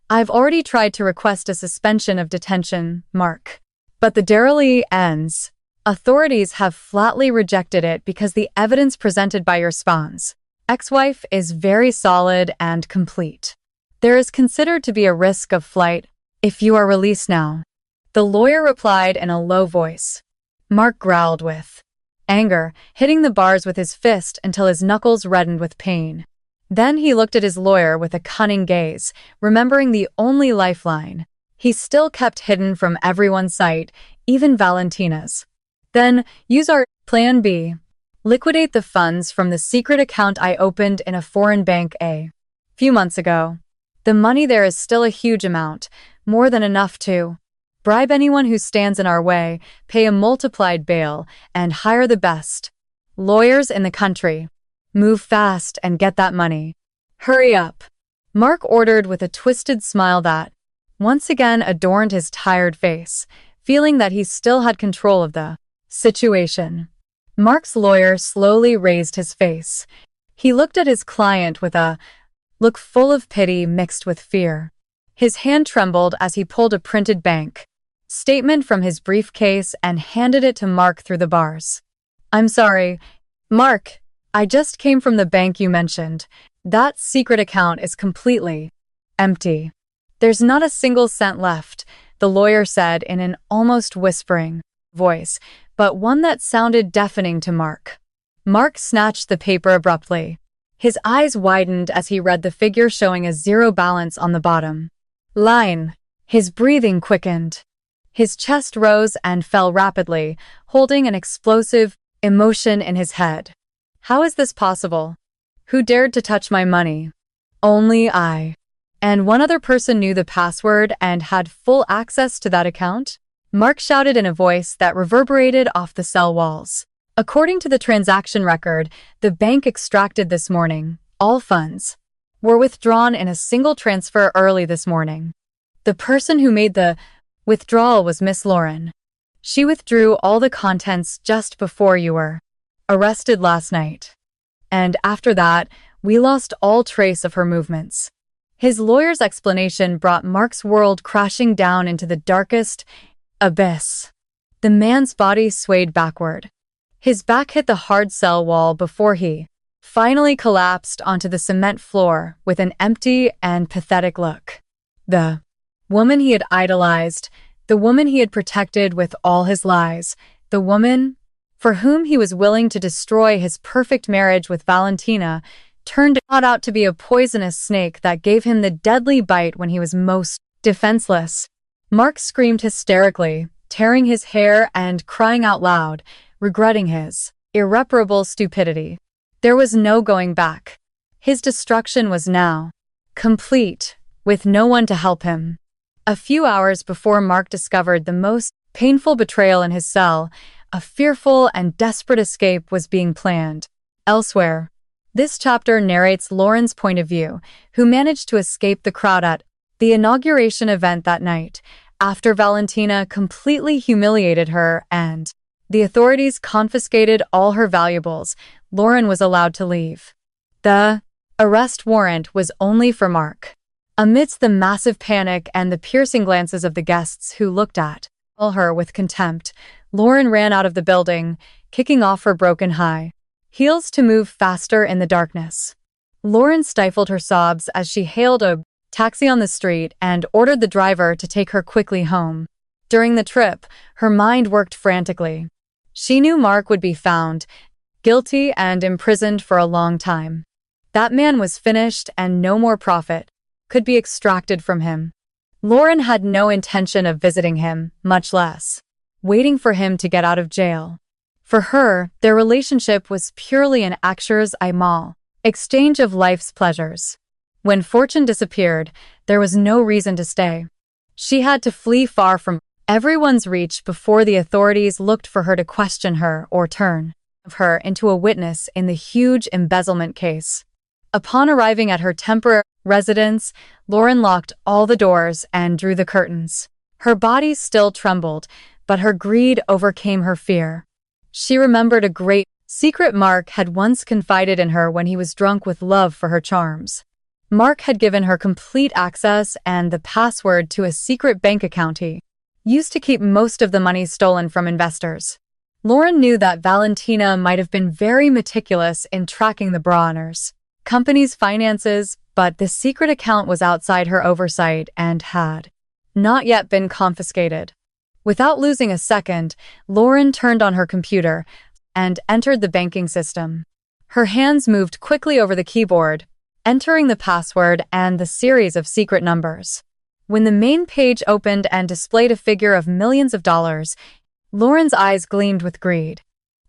"I've already tried to request a suspension of detention, Mark. But the derelict ends. Authorities have flatly rejected it because the evidence presented by your spawn's ex-wife is very solid and complete. There is considered to be a risk of flight if you are released now. The lawyer replied in a low voice. Mark growled with anger, hitting the bars with his fist until his knuckles reddened with pain. Then he looked at his lawyer with a cunning gaze, remembering the only lifeline he still kept hidden from everyone's sight, even Valentina's. Then, use our plan B. Liquidate the funds from the secret account I opened in a foreign bank a few months ago. The money there is still a huge amount, more than enough to bribe anyone who stands in our way, pay a multiplied bail, and hire the best lawyers in the country. Move fast and get that money. Hurry up. Mark ordered with a twisted smile that once again adorned his tired face, feeling that he still had control of the situation. Mark's lawyer slowly raised his face. He looked at his client with a look full of pity mixed with fear. His hand trembled as he pulled a printed bank statement from his briefcase and handed it to Mark through the bars. I'm sorry, Mark. I just came from the bank you mentioned. That secret account is completely empty. There's not a single cent left, the lawyer said in an almost whispering voice, but one that sounded deafening to Mark. Mark snatched the paper abruptly. His eyes widened as he read the figure showing a zero balance on the bottom line. His breathing quickened. His chest rose and fell rapidly, holding an explosive emotion in his head. How is this possible? Who dared to touch my money? Only I. And one other person knew the password and had full access to that account? Mark shouted in a voice that reverberated off the cell walls. According to the transaction record the bank extracted this morning, all funds were withdrawn in a single transfer early this morning. The person who made the withdrawal was Miss Lauren. She withdrew all the contents just before you were arrested last night. And after that, we lost all trace of her movements. His lawyer's explanation brought Mark's world crashing down into the darkest abyss. The man's body swayed backward. His back hit the hard cell wall before he finally collapsed onto the cement floor with an empty and pathetic look. The woman he had idolized, the woman he had protected with all his lies, the woman for whom he was willing to destroy his perfect marriage with Valentina, turned out to be a poisonous snake that gave him the deadly bite when he was most defenseless. Mark screamed hysterically, tearing his hair and crying out loud, regretting his irreparable stupidity. There was no going back. His destruction was now complete, with no one to help him. A few hours before Mark discovered the most painful betrayal in his cell, a fearful and desperate escape was being planned. Elsewhere, this chapter narrates Lauren's point of view, who managed to escape the crowd at the inauguration event that night, after Valentina completely humiliated her and the authorities confiscated all her valuables. Lauren was allowed to leave. The arrest warrant was only for Mark. Amidst the massive panic and the piercing glances of the guests who looked at her with contempt, Lauren ran out of the building, kicking off her broken high heels to move faster in the darkness. Lauren stifled her sobs as she hailed a taxi on the street and ordered the driver to take her quickly home. During the trip, her mind worked frantically. She knew Mark would be found guilty and imprisoned for a long time. That man was finished and no more profit could be extracted from him. Lauren had no intention of visiting him, much less waiting for him to get out of jail. For her, their relationship was purely an actors aimal, exchange of life's pleasures. When fortune disappeared, there was no reason to stay. She had to flee far from everyone's reach before the authorities looked for her to question her or turn her into a witness in the huge embezzlement case. Upon arriving at her temporary residence, Lauren locked all the doors and drew the curtains. Her body still trembled, but her greed overcame her fear. She remembered a great secret Mark had once confided in her when he was drunk with love for her charms. Mark had given her complete access and the password to a secret bank account he used to keep most of the money stolen from investors. Lauren knew that Valentina might have been very meticulous in tracking the brawlers. company's finances, but the secret account was outside her oversight and had not yet been confiscated. Without losing a second, Lauren turned on her computer and entered the banking system. Her hands moved quickly over the keyboard, entering the password and the series of secret numbers. When the main page opened and displayed a figure of millions of dollars, Lauren's eyes gleamed with greed.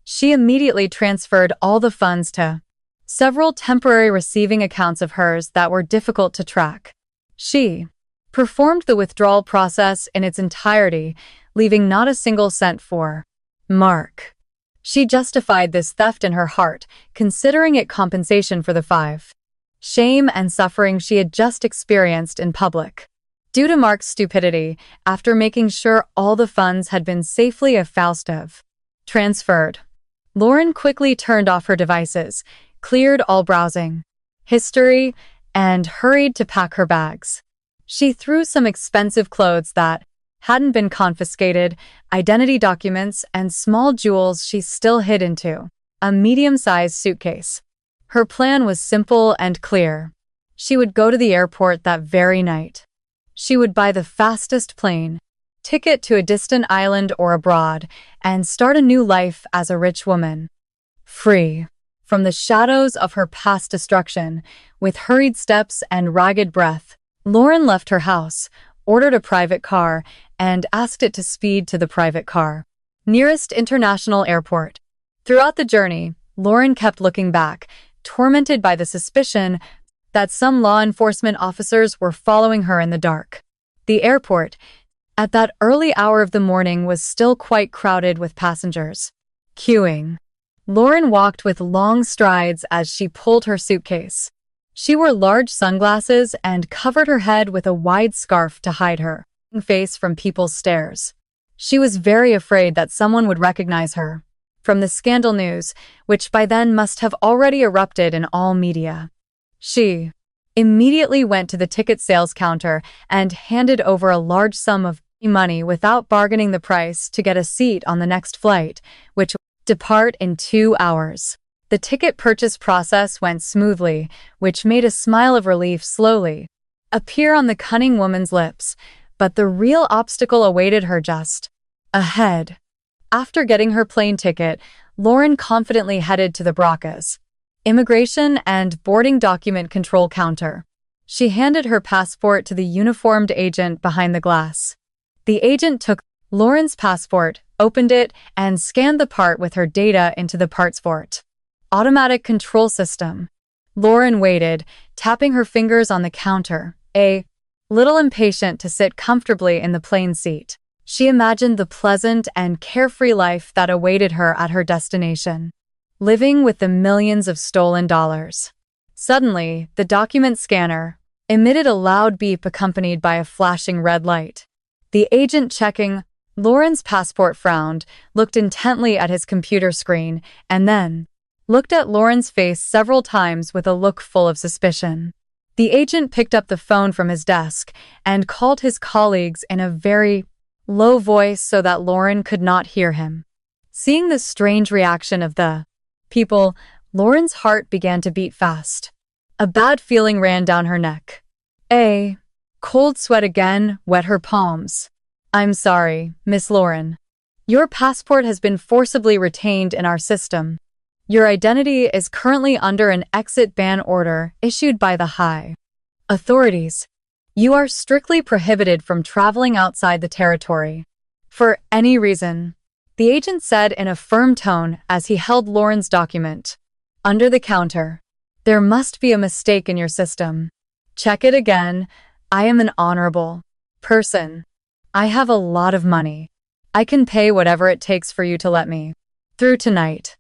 She immediately transferred all the funds to several temporary receiving accounts of hers that were difficult to track. She performed the withdrawal process in its entirety, leaving not a single cent for Mark. She justified this theft in her heart, considering it compensation for the shame and suffering she had just experienced in public. Due to Mark's stupidity, after making sure all the funds had been safely transferred, Lauren quickly turned off her devices, cleared all browsing history, and hurried to pack her bags. She threw some expensive clothes that hadn't been confiscated, identity documents, and small jewels she still hid into a medium-sized suitcase. Her plan was simple and clear. She would go to the airport that very night. She would buy the fastest plane ticket to a distant island or abroad and start a new life as a rich woman. Free from the shadows of her past destruction, with hurried steps and ragged breath, Lauren left her house, ordered a private car, and asked it to speed to the private car nearest international airport. Throughout the journey, Lauren kept looking back, tormented by the suspicion that some law enforcement officers were following her in the dark. The airport, at that early hour of the morning, was still quite crowded with passengers queuing. Lauren walked with long strides as she pulled her suitcase. She wore large sunglasses and covered her head with a wide scarf to hide her face from people's stares. She was very afraid that someone would recognize her from the scandal news, which by then must have already erupted in all media. She immediately went to the ticket sales counter and handed over a large sum of money without bargaining the price to get a seat on the next flight, which would depart in 2 hours. The ticket purchase process went smoothly, which made a smile of relief slowly appear on the cunning woman's lips, but the real obstacle awaited her just ahead. After getting her plane ticket, Lauren confidently headed to the BRCA's immigration and boarding document control counter. She handed her passport to the uniformed agent behind the glass. The agent took Lauren's passport, opened it, and scanned the part with her data into the passport automatic control system. Lauren waited, tapping her fingers on the counter, a little impatient to sit comfortably in the plane seat. She imagined the pleasant and carefree life that awaited her at her destination, living with the millions of stolen dollars. Suddenly, the document scanner emitted a loud beep accompanied by a flashing red light. The agent checking Lauren's passport frowned, looked intently at his computer screen, and then looked at Lauren's face several times with a look full of suspicion. The agent picked up the phone from his desk and called his colleagues in a very low voice so that Lauren could not hear him. Seeing the strange reaction of the people, Lauren's heart began to beat fast. A bad feeling ran down her neck. A cold sweat again wet her palms. "I'm sorry, Miss Lauren. Your passport has been forcibly retained in our system. Your identity is currently under an exit ban order issued by the high authorities. You are strictly prohibited from traveling outside the territory for any reason," the agent said in a firm tone as he held Lauren's document under the counter. "There must be a mistake in your system. Check it again. I am an honorable person. I have a lot of money. I can pay whatever it takes for you to let me through tonight.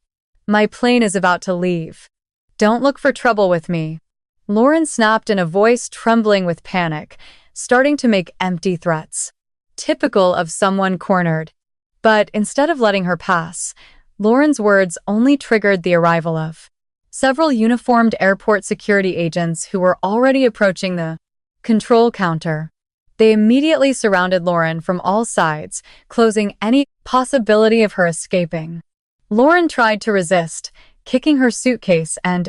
My plane is about to leave. Don't look for trouble with me." Lauren snapped in a voice trembling with panic, starting to make empty threats, typical of someone cornered. But instead of letting her pass, Lauren's words only triggered the arrival of several uniformed airport security agents who were already approaching the control counter. They immediately surrounded Lauren from all sides, closing any possibility of her escaping. Lauren tried to resist, kicking her suitcase and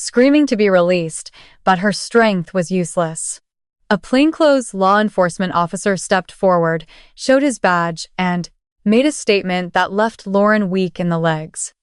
screaming to be released, but her strength was useless. A plainclothes law enforcement officer stepped forward, showed his badge, and made a statement that left Lauren weak in the legs.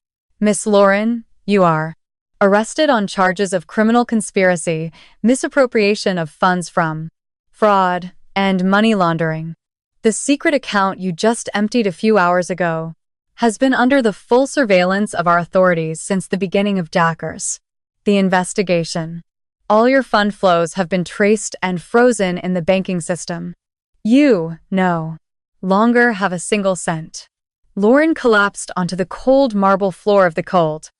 "Miss Lauren, you are arrested on charges of criminal conspiracy, misappropriation of funds from fraud, and money laundering. The secret account you just emptied a few hours ago has been under the full surveillance of our authorities since the beginning of Jackers. The investigation. All your fund flows have been traced and frozen in the banking system. You, no longer have a single cent." Lauren collapsed onto the cold marble floor of the cold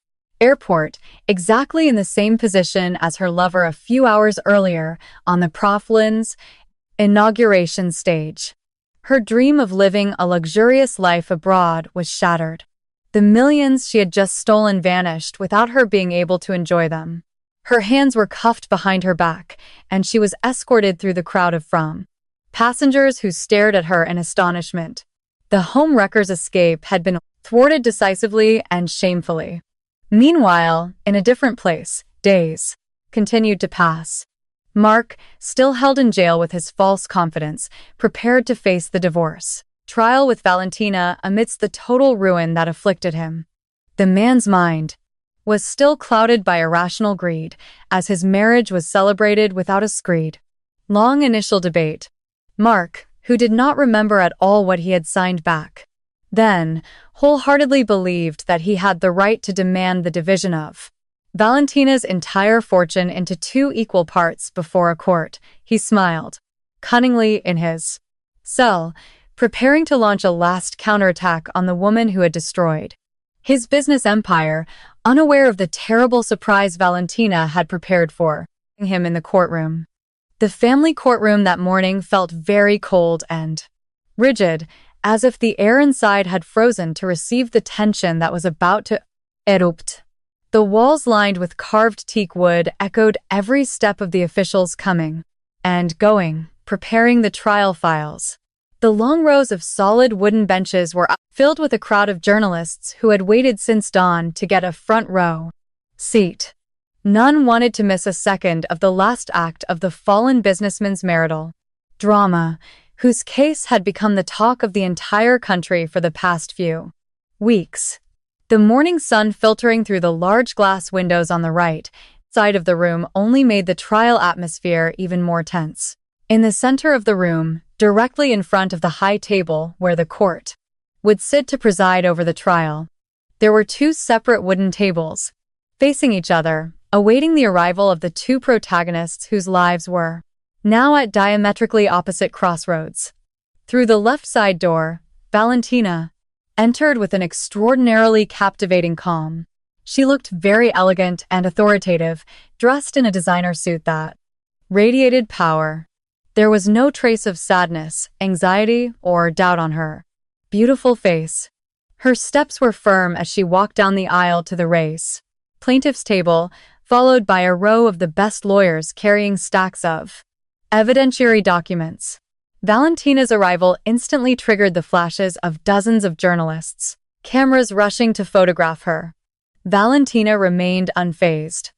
airport, exactly in the same position as her lover a few hours earlier on the Prof. Lynn's inauguration stage. Her dream of living a luxurious life abroad was shattered. The millions she had just stolen vanished without her being able to enjoy them. Her hands were cuffed behind her back, and she was escorted through the crowd of passengers who stared at her in astonishment. The homewrecker's escape had been thwarted decisively and shamefully. Meanwhile, in a different place, days continued to pass. Mark, still held in jail with his false confidence, prepared to face the divorce trial with Valentina amidst the total ruin that afflicted him. The man's mind was still clouded by irrational greed, as his marriage was celebrated without a screed. Long initial debate. Mark, who did not remember at all what he had signed back then, wholeheartedly believed that he had the right to demand the division of Valentina's entire fortune into 2 equal parts before a court. He smiled cunningly in his cell, preparing to launch a last counterattack on the woman who had destroyed his business empire, unaware of the terrible surprise Valentina had prepared for him in the courtroom. The family courtroom that morning felt very cold and rigid, as if the air inside had frozen to receive the tension that was about to erupt. The walls lined with carved teak wood echoed every step of the officials coming and going, preparing the trial files. The long rows of solid wooden benches were filled with a crowd of journalists who had waited since dawn to get a front row seat. None wanted to miss a second of the last act of the fallen businessman's marital drama, whose case had become the talk of the entire country for the past few weeks. The morning sun filtering through the large glass windows on the right side of the room only made the trial atmosphere even more tense. In the center of the room, directly in front of the high table where the court would sit to preside over the trial, there were 2 separate wooden tables, facing each other, awaiting the arrival of the 2 protagonists whose lives were now at diametrically opposite crossroads. Through the left side door, Valentina entered with an extraordinarily captivating calm. She looked very elegant and authoritative, dressed in a designer suit that radiated power. There was no trace of sadness, anxiety, or doubt on her beautiful face. Her steps were firm as she walked down the aisle to the plaintiff's table, followed by a row of the best lawyers carrying stacks of evidentiary documents. Valentina's arrival instantly triggered the flashes of dozens of journalists, cameras rushing to photograph her. Valentina remained unfazed.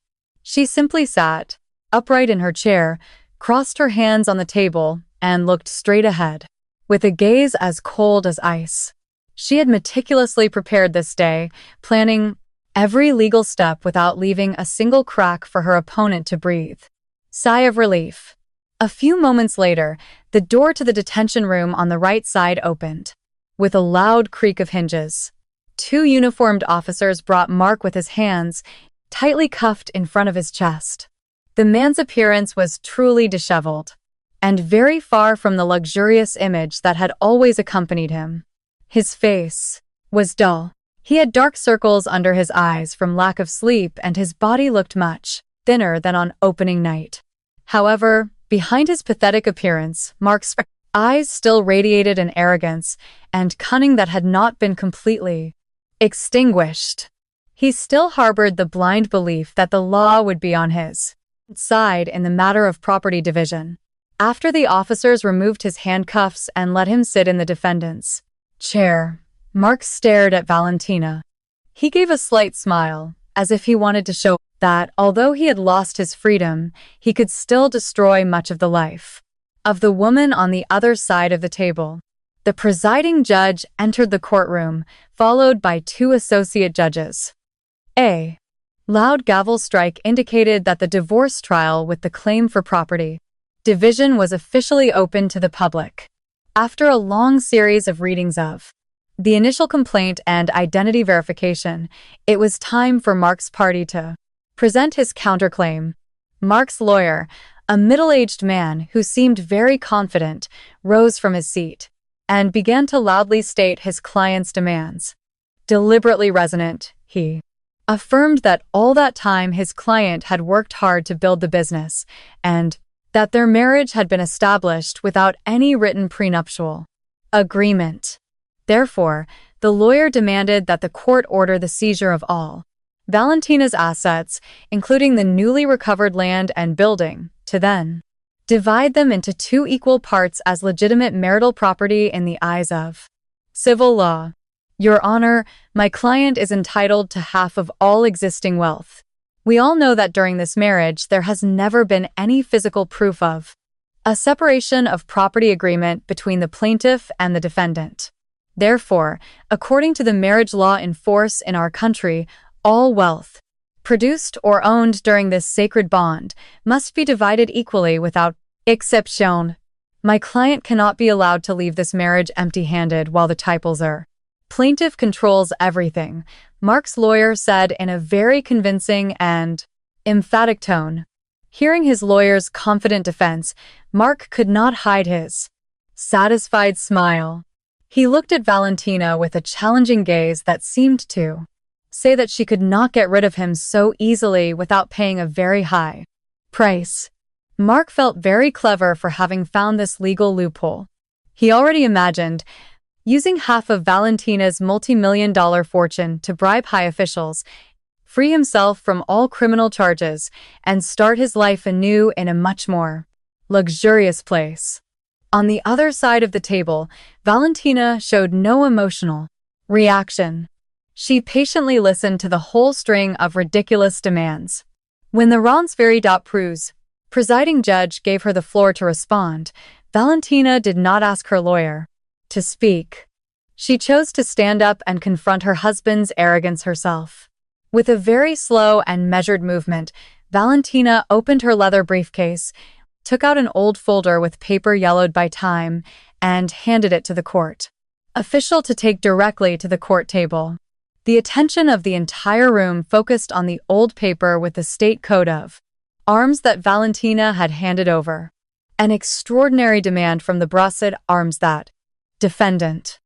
She simply sat, upright in her chair, crossed her hands on the table, and looked straight ahead, with a gaze as cold as ice. She had meticulously prepared this day, planning every legal step without leaving a single crack for her opponent to breathe. Sigh of relief. A few moments later, the door to the detention room on the right side opened. With a loud creak of hinges, 2 uniformed officers brought Mark with his hands tightly cuffed in front of his chest. The man's appearance was truly disheveled, and very far from the luxurious image that had always accompanied him. His face was dull. He had dark circles under his eyes from lack of sleep, and his body looked much thinner than on opening night. However, behind his pathetic appearance, Mark's eyes still radiated an arrogance and cunning that had not been completely extinguished. He still harbored the blind belief that the law would be on his side in the matter of property division. After the officers removed his handcuffs and let him sit in the defendant's chair, Mark stared at Valentina. He gave a slight smile, as if he wanted to show that, although he had lost his freedom, he could still destroy much of the life of the woman on the other side of the table. The presiding judge entered the courtroom, followed by two associate judges. A loud gavel strike indicated that the divorce trial with the claim for property division was officially open to the public. After a long series of readings of the initial complaint and identity verification, it was time for Mark's party to present his counterclaim. Mark's lawyer, a middle-aged man who seemed very confident, rose from his seat and began to loudly state his client's demands. Deliberately resonant, he affirmed that all that time his client had worked hard to build the business and that their marriage had been established without any written prenuptial agreement. Therefore, the lawyer demanded that the court order the seizure of all Valentina's assets, including the newly recovered land and building, to then divide them into two equal parts as legitimate marital property in the eyes of civil law. Your Honor, my client is entitled to half of all existing wealth. We all know that during this marriage there has never been any physical proof of a separation of property agreement between the plaintiff and the defendant. Therefore, according to the marriage law in force in our country, all wealth produced or owned during this sacred bond must be divided equally without exception. My client cannot be allowed to leave this marriage empty-handed while the titles are. Plaintiff controls everything, Mark's lawyer said in a very convincing and emphatic tone. Hearing his lawyer's confident defense, Mark could not hide his satisfied smile. He looked at Valentina with a challenging gaze that seemed to say that she could not get rid of him so easily without paying a very high price. Mark felt very clever for having found this legal loophole. He already imagined using half of Valentina's multi-million-dollar fortune to bribe high officials, free himself from all criminal charges, and start his life anew in a much more luxurious place. On the other side of the table, Valentina showed no emotional reaction. She patiently listened to the whole string of ridiculous demands. When the Ransbury.Prus presiding judge gave her the floor to respond, Valentina did not ask her lawyer to speak. She chose to stand up and confront her husband's arrogance herself. With a very slow and measured movement, Valentina opened her leather briefcase, took out an old folder with paper yellowed by time, and handed it to the court official to take directly to the court table. The attention of the entire room focused on the old paper with the state coat of arms that Valentina had handed over. An extraordinary demand from the Brassard arms that defendant.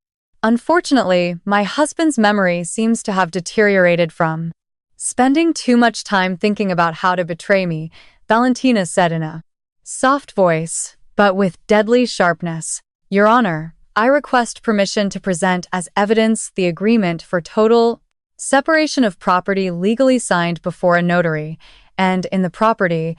Unfortunately, my husband's memory seems to have deteriorated from spending too much time thinking about how to betray me, Valentina said in a soft voice, but with deadly sharpness. Your Honor, I request permission to present as evidence the agreement for total separation of property legally signed before a notary and in the property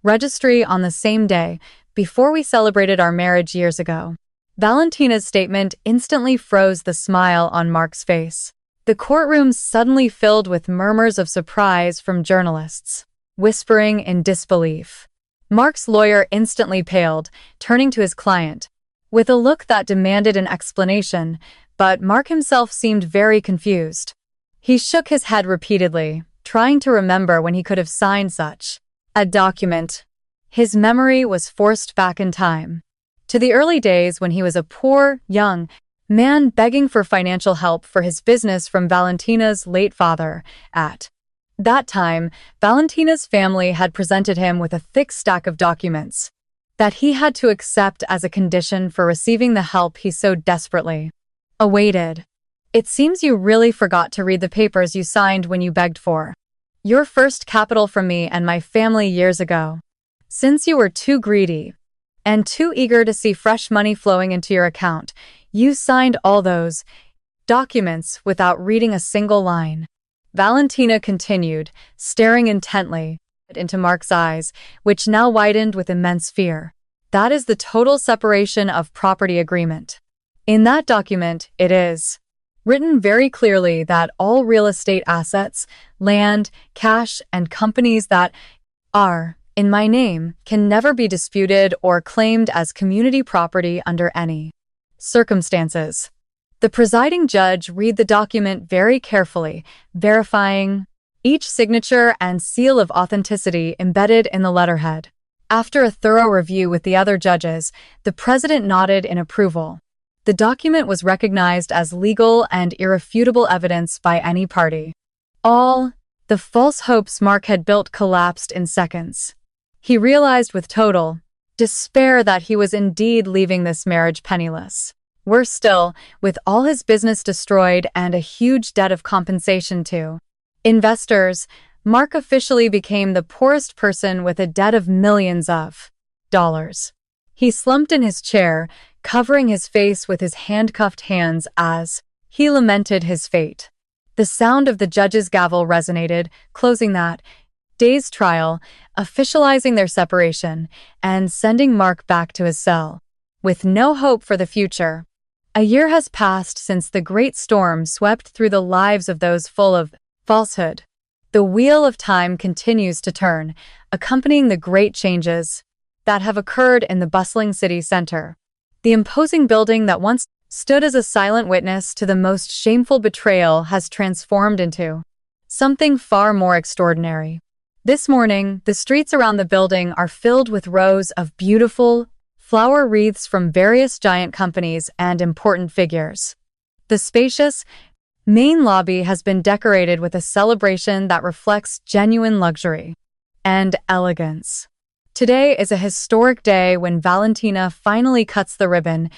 registry on the same day before we celebrated our marriage years ago. Valentina's statement instantly froze the smile on Mark's face. The courtroom suddenly filled with murmurs of surprise from journalists, whispering in disbelief. Mark's lawyer instantly paled, turning to his client with a look that demanded an explanation, but Mark himself seemed very confused. He shook his head repeatedly, trying to remember when he could have signed such a document. His memory was forced back in time to the early days when he was a poor, young man begging for financial help for his business from Valentina's late father. At that time, Valentina's family had presented him with a thick stack of documents that he had to accept as a condition for receiving the help he so desperately awaited. It seems you really forgot to read the papers you signed when you begged for your first capital from me and my family years ago. Since you were too greedy and too eager to see fresh money flowing into your account, you signed all those documents without reading a single line. Valentina continued, staring intently into Mark's eyes, which now widened with immense fear. That is the total separation of property agreement. In that document, it is written very clearly that all real estate assets, land, cash, and companies that are in my name can never be disputed or claimed as community property under any circumstances. The presiding judge read the document very carefully, verifying each signature and seal of authenticity embedded in the letterhead. After a thorough review with the other judges, the president nodded in approval. The document was recognized as legal and irrefutable evidence by any party. All the false hopes Mark had built collapsed in seconds. He realized with total despair that he was indeed leaving this marriage penniless. Worse still, with all his business destroyed and a huge debt of compensation to investors, Mark officially became the poorest person with a debt of millions of dollars. He slumped in his chair, covering his face with his handcuffed hands as he lamented his fate. The sound of the judge's gavel resonated, closing that day's trial, officializing their separation, and sending Mark back to his cell. With no hope for the future. A year has passed since the great storm swept through the lives of those full of falsehood. The wheel of time continues to turn, accompanying the great changes that have occurred in the bustling city center. The imposing building that once stood as a silent witness to the most shameful betrayal has transformed into something far more extraordinary. This morning, the streets around the building are filled with rows of beautiful flower wreaths from various giant companies and important figures. The spacious main lobby has been decorated with a celebration that reflects genuine luxury and elegance. Today is a historic day when Valentina finally cuts the ribbon,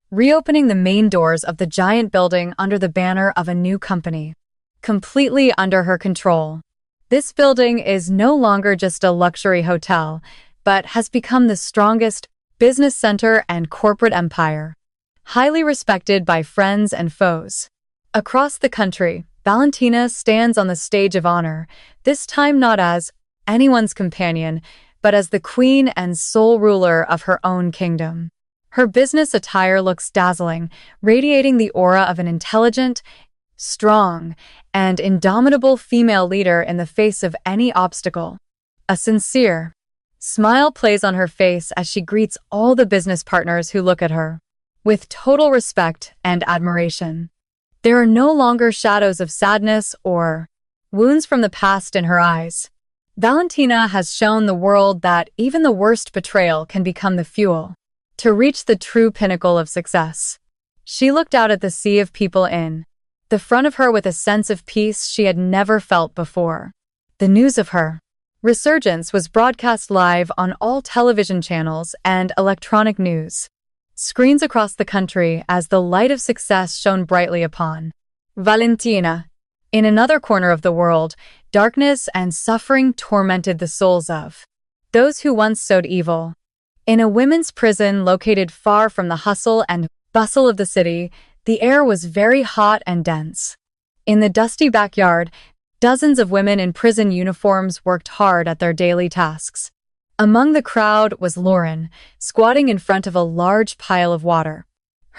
reopening the main doors of the giant building under the banner of a new company, completely under her control. This building is no longer just a luxury hotel, but has become the strongest business center and corporate empire, highly respected by friends and foes. Across the country, Valentina stands on the stage of honor, this time not as anyone's companion, but as the queen and sole ruler of her own kingdom. Her business attire looks dazzling, radiating the aura of an intelligent, strong, and indomitable female leader in the face of any obstacle. A sincere smile plays on her face as she greets all the business partners who look at her with total respect and admiration. There are no longer shadows of sadness or wounds from the past in her eyes. Valentina has shown the world that even the worst betrayal can become the fuel to reach the true pinnacle of success. She looked out at the sea of people in the front of her with a sense of peace she had never felt before. The news of her resurgence was broadcast live on all television channels and electronic news screens across the country as the light of success shone brightly upon Valentina. In another corner of the world, darkness and suffering tormented the souls of those who once sowed evil. In a women's prison located far from the hustle and bustle of the city, the air was very hot and dense. In the dusty backyard, dozens of women in prison uniforms worked hard at their daily tasks. Among the crowd was Lauren, squatting in front of a large pile of water.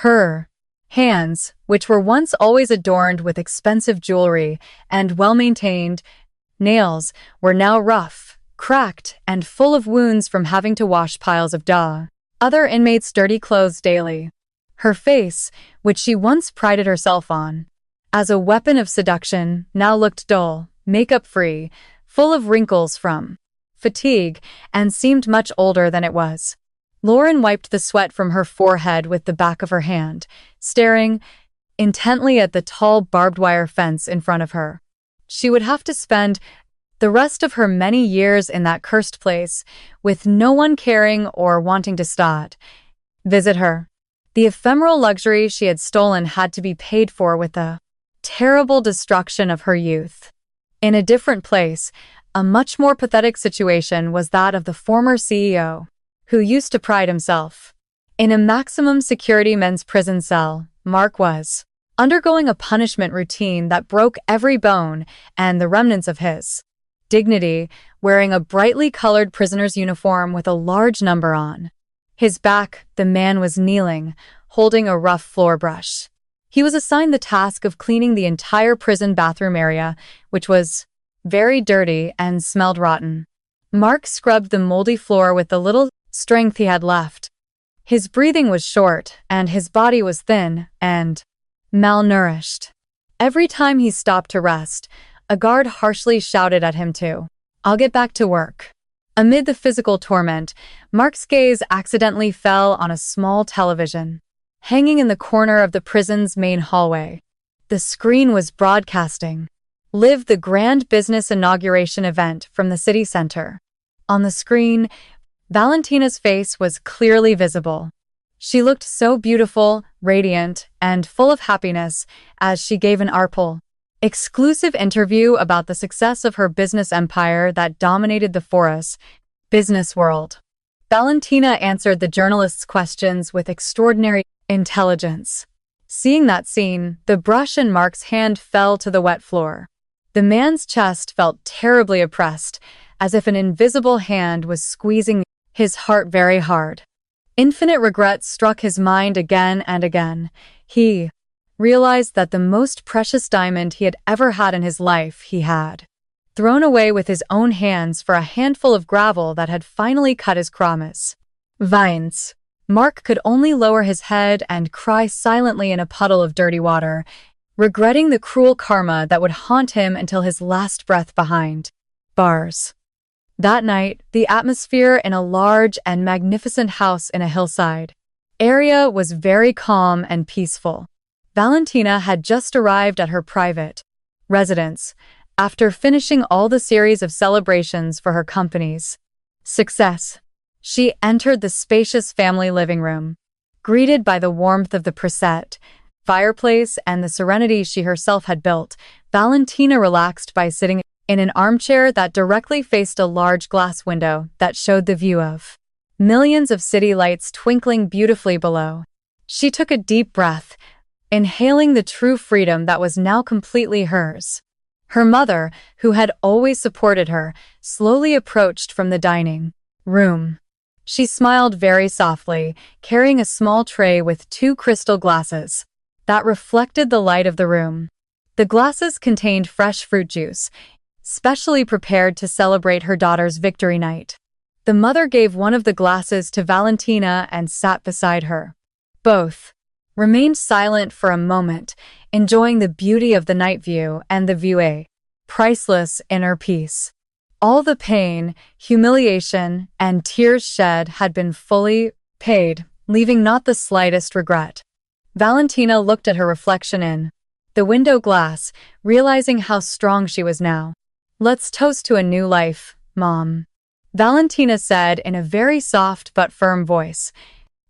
Her hands, which were once always adorned with expensive jewelry and well-maintained nails, were now rough, cracked, and full of wounds from having to wash piles of other inmates' dirty clothes daily. Her face, which she once prided herself on as a weapon of seduction, now looked dull, makeup-free, full of wrinkles from fatigue, and seemed much older than it was. Lauren wiped the sweat from her forehead with the back of her hand, staring intently at the tall barbed wire fence in front of her. She would have to spend the rest of her many years in that cursed place, with no one caring or wanting to visit her. The ephemeral luxury she had stolen had to be paid for with the terrible destruction of her youth. In a different place, a much more pathetic situation was that of the former CEO, who used to pride himself. In a maximum security men's prison cell, Mark was undergoing a punishment routine that broke every bone and the remnants of his dignity, wearing a brightly colored prisoner's uniform with a large number on his back. The man was kneeling, holding a rough floor brush. He was assigned the task of cleaning the entire prison bathroom area, which was very dirty and smelled rotten. Mark scrubbed the moldy floor with the little strength he had left. His breathing was short, and his body was thin and malnourished. Every time he stopped to rest, a guard harshly shouted at him to, "I'll get back to work." Amid the physical torment, Mark's gaze accidentally fell on a small television, hanging in the corner of the prison's main hallway. The screen was broadcasting live the grand business inauguration event from the city center. On the screen, Valentina's face was clearly visible. She looked so beautiful, radiant, and full of happiness as she gave an exclusive interview about the success of her business empire that dominated the forest business world. Valentina answered the journalists' questions with extraordinary intelligence. Seeing that scene, the brush in Mark's hand fell to the wet floor. The man's chest felt terribly oppressed, as if an invisible hand was squeezing his heart very hard. Infinite regret struck his mind again and again. He realized that the most precious diamond he had ever had in his life he had thrown away with his own hands for a handful of gravel that had finally cut his promise. Vines. Mark could only lower his head and cry silently in a puddle of dirty water, regretting the cruel karma that would haunt him until his last breath behind bars. That night, the atmosphere in a large and magnificent house in a hillside area was very calm and peaceful. Valentina had just arrived at her private residence after finishing all the series of celebrations for her company's success. She entered the spacious family living room, greeted by the warmth of the preset fireplace and the serenity she herself had built. Valentina relaxed by sitting in an armchair that directly faced a large glass window that showed the view of millions of city lights twinkling beautifully below. She took a deep breath, inhaling the true freedom that was now completely hers. Her mother, who had always supported her, slowly approached from the dining room. She smiled very softly, carrying a small tray with 2 crystal glasses that reflected the light of the room. The glasses contained fresh fruit juice, specially prepared to celebrate her daughter's victory night. The mother gave one of the glasses to Valentina and sat beside her. Both remained silent for a moment, enjoying the beauty of the night view and the view a priceless inner peace. All the pain, humiliation, and tears shed had been fully paid, leaving not the slightest regret. Valentina looked at her reflection in the window glass, realizing how strong she was now. "Let's toast to a new life, Mom," Valentina said in a very soft but firm voice.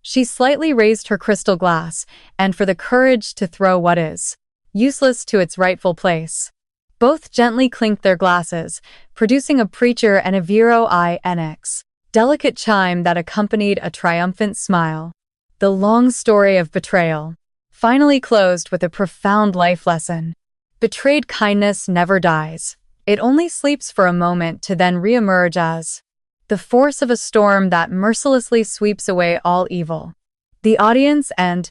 She slightly raised her crystal glass, and for the courage to throw what is useless to its rightful place. Both gently clinked their glasses, producing a preacher and a Vero INX delicate chime that accompanied a triumphant smile. The long story of betrayal finally closed with a profound life lesson. Betrayed kindness never dies. It only sleeps for a moment to then reemerge as the force of a storm that mercilessly sweeps away all evil. The audience and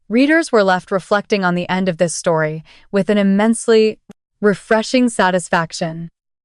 readers were left reflecting on the end of this story with an immensely refreshing satisfaction.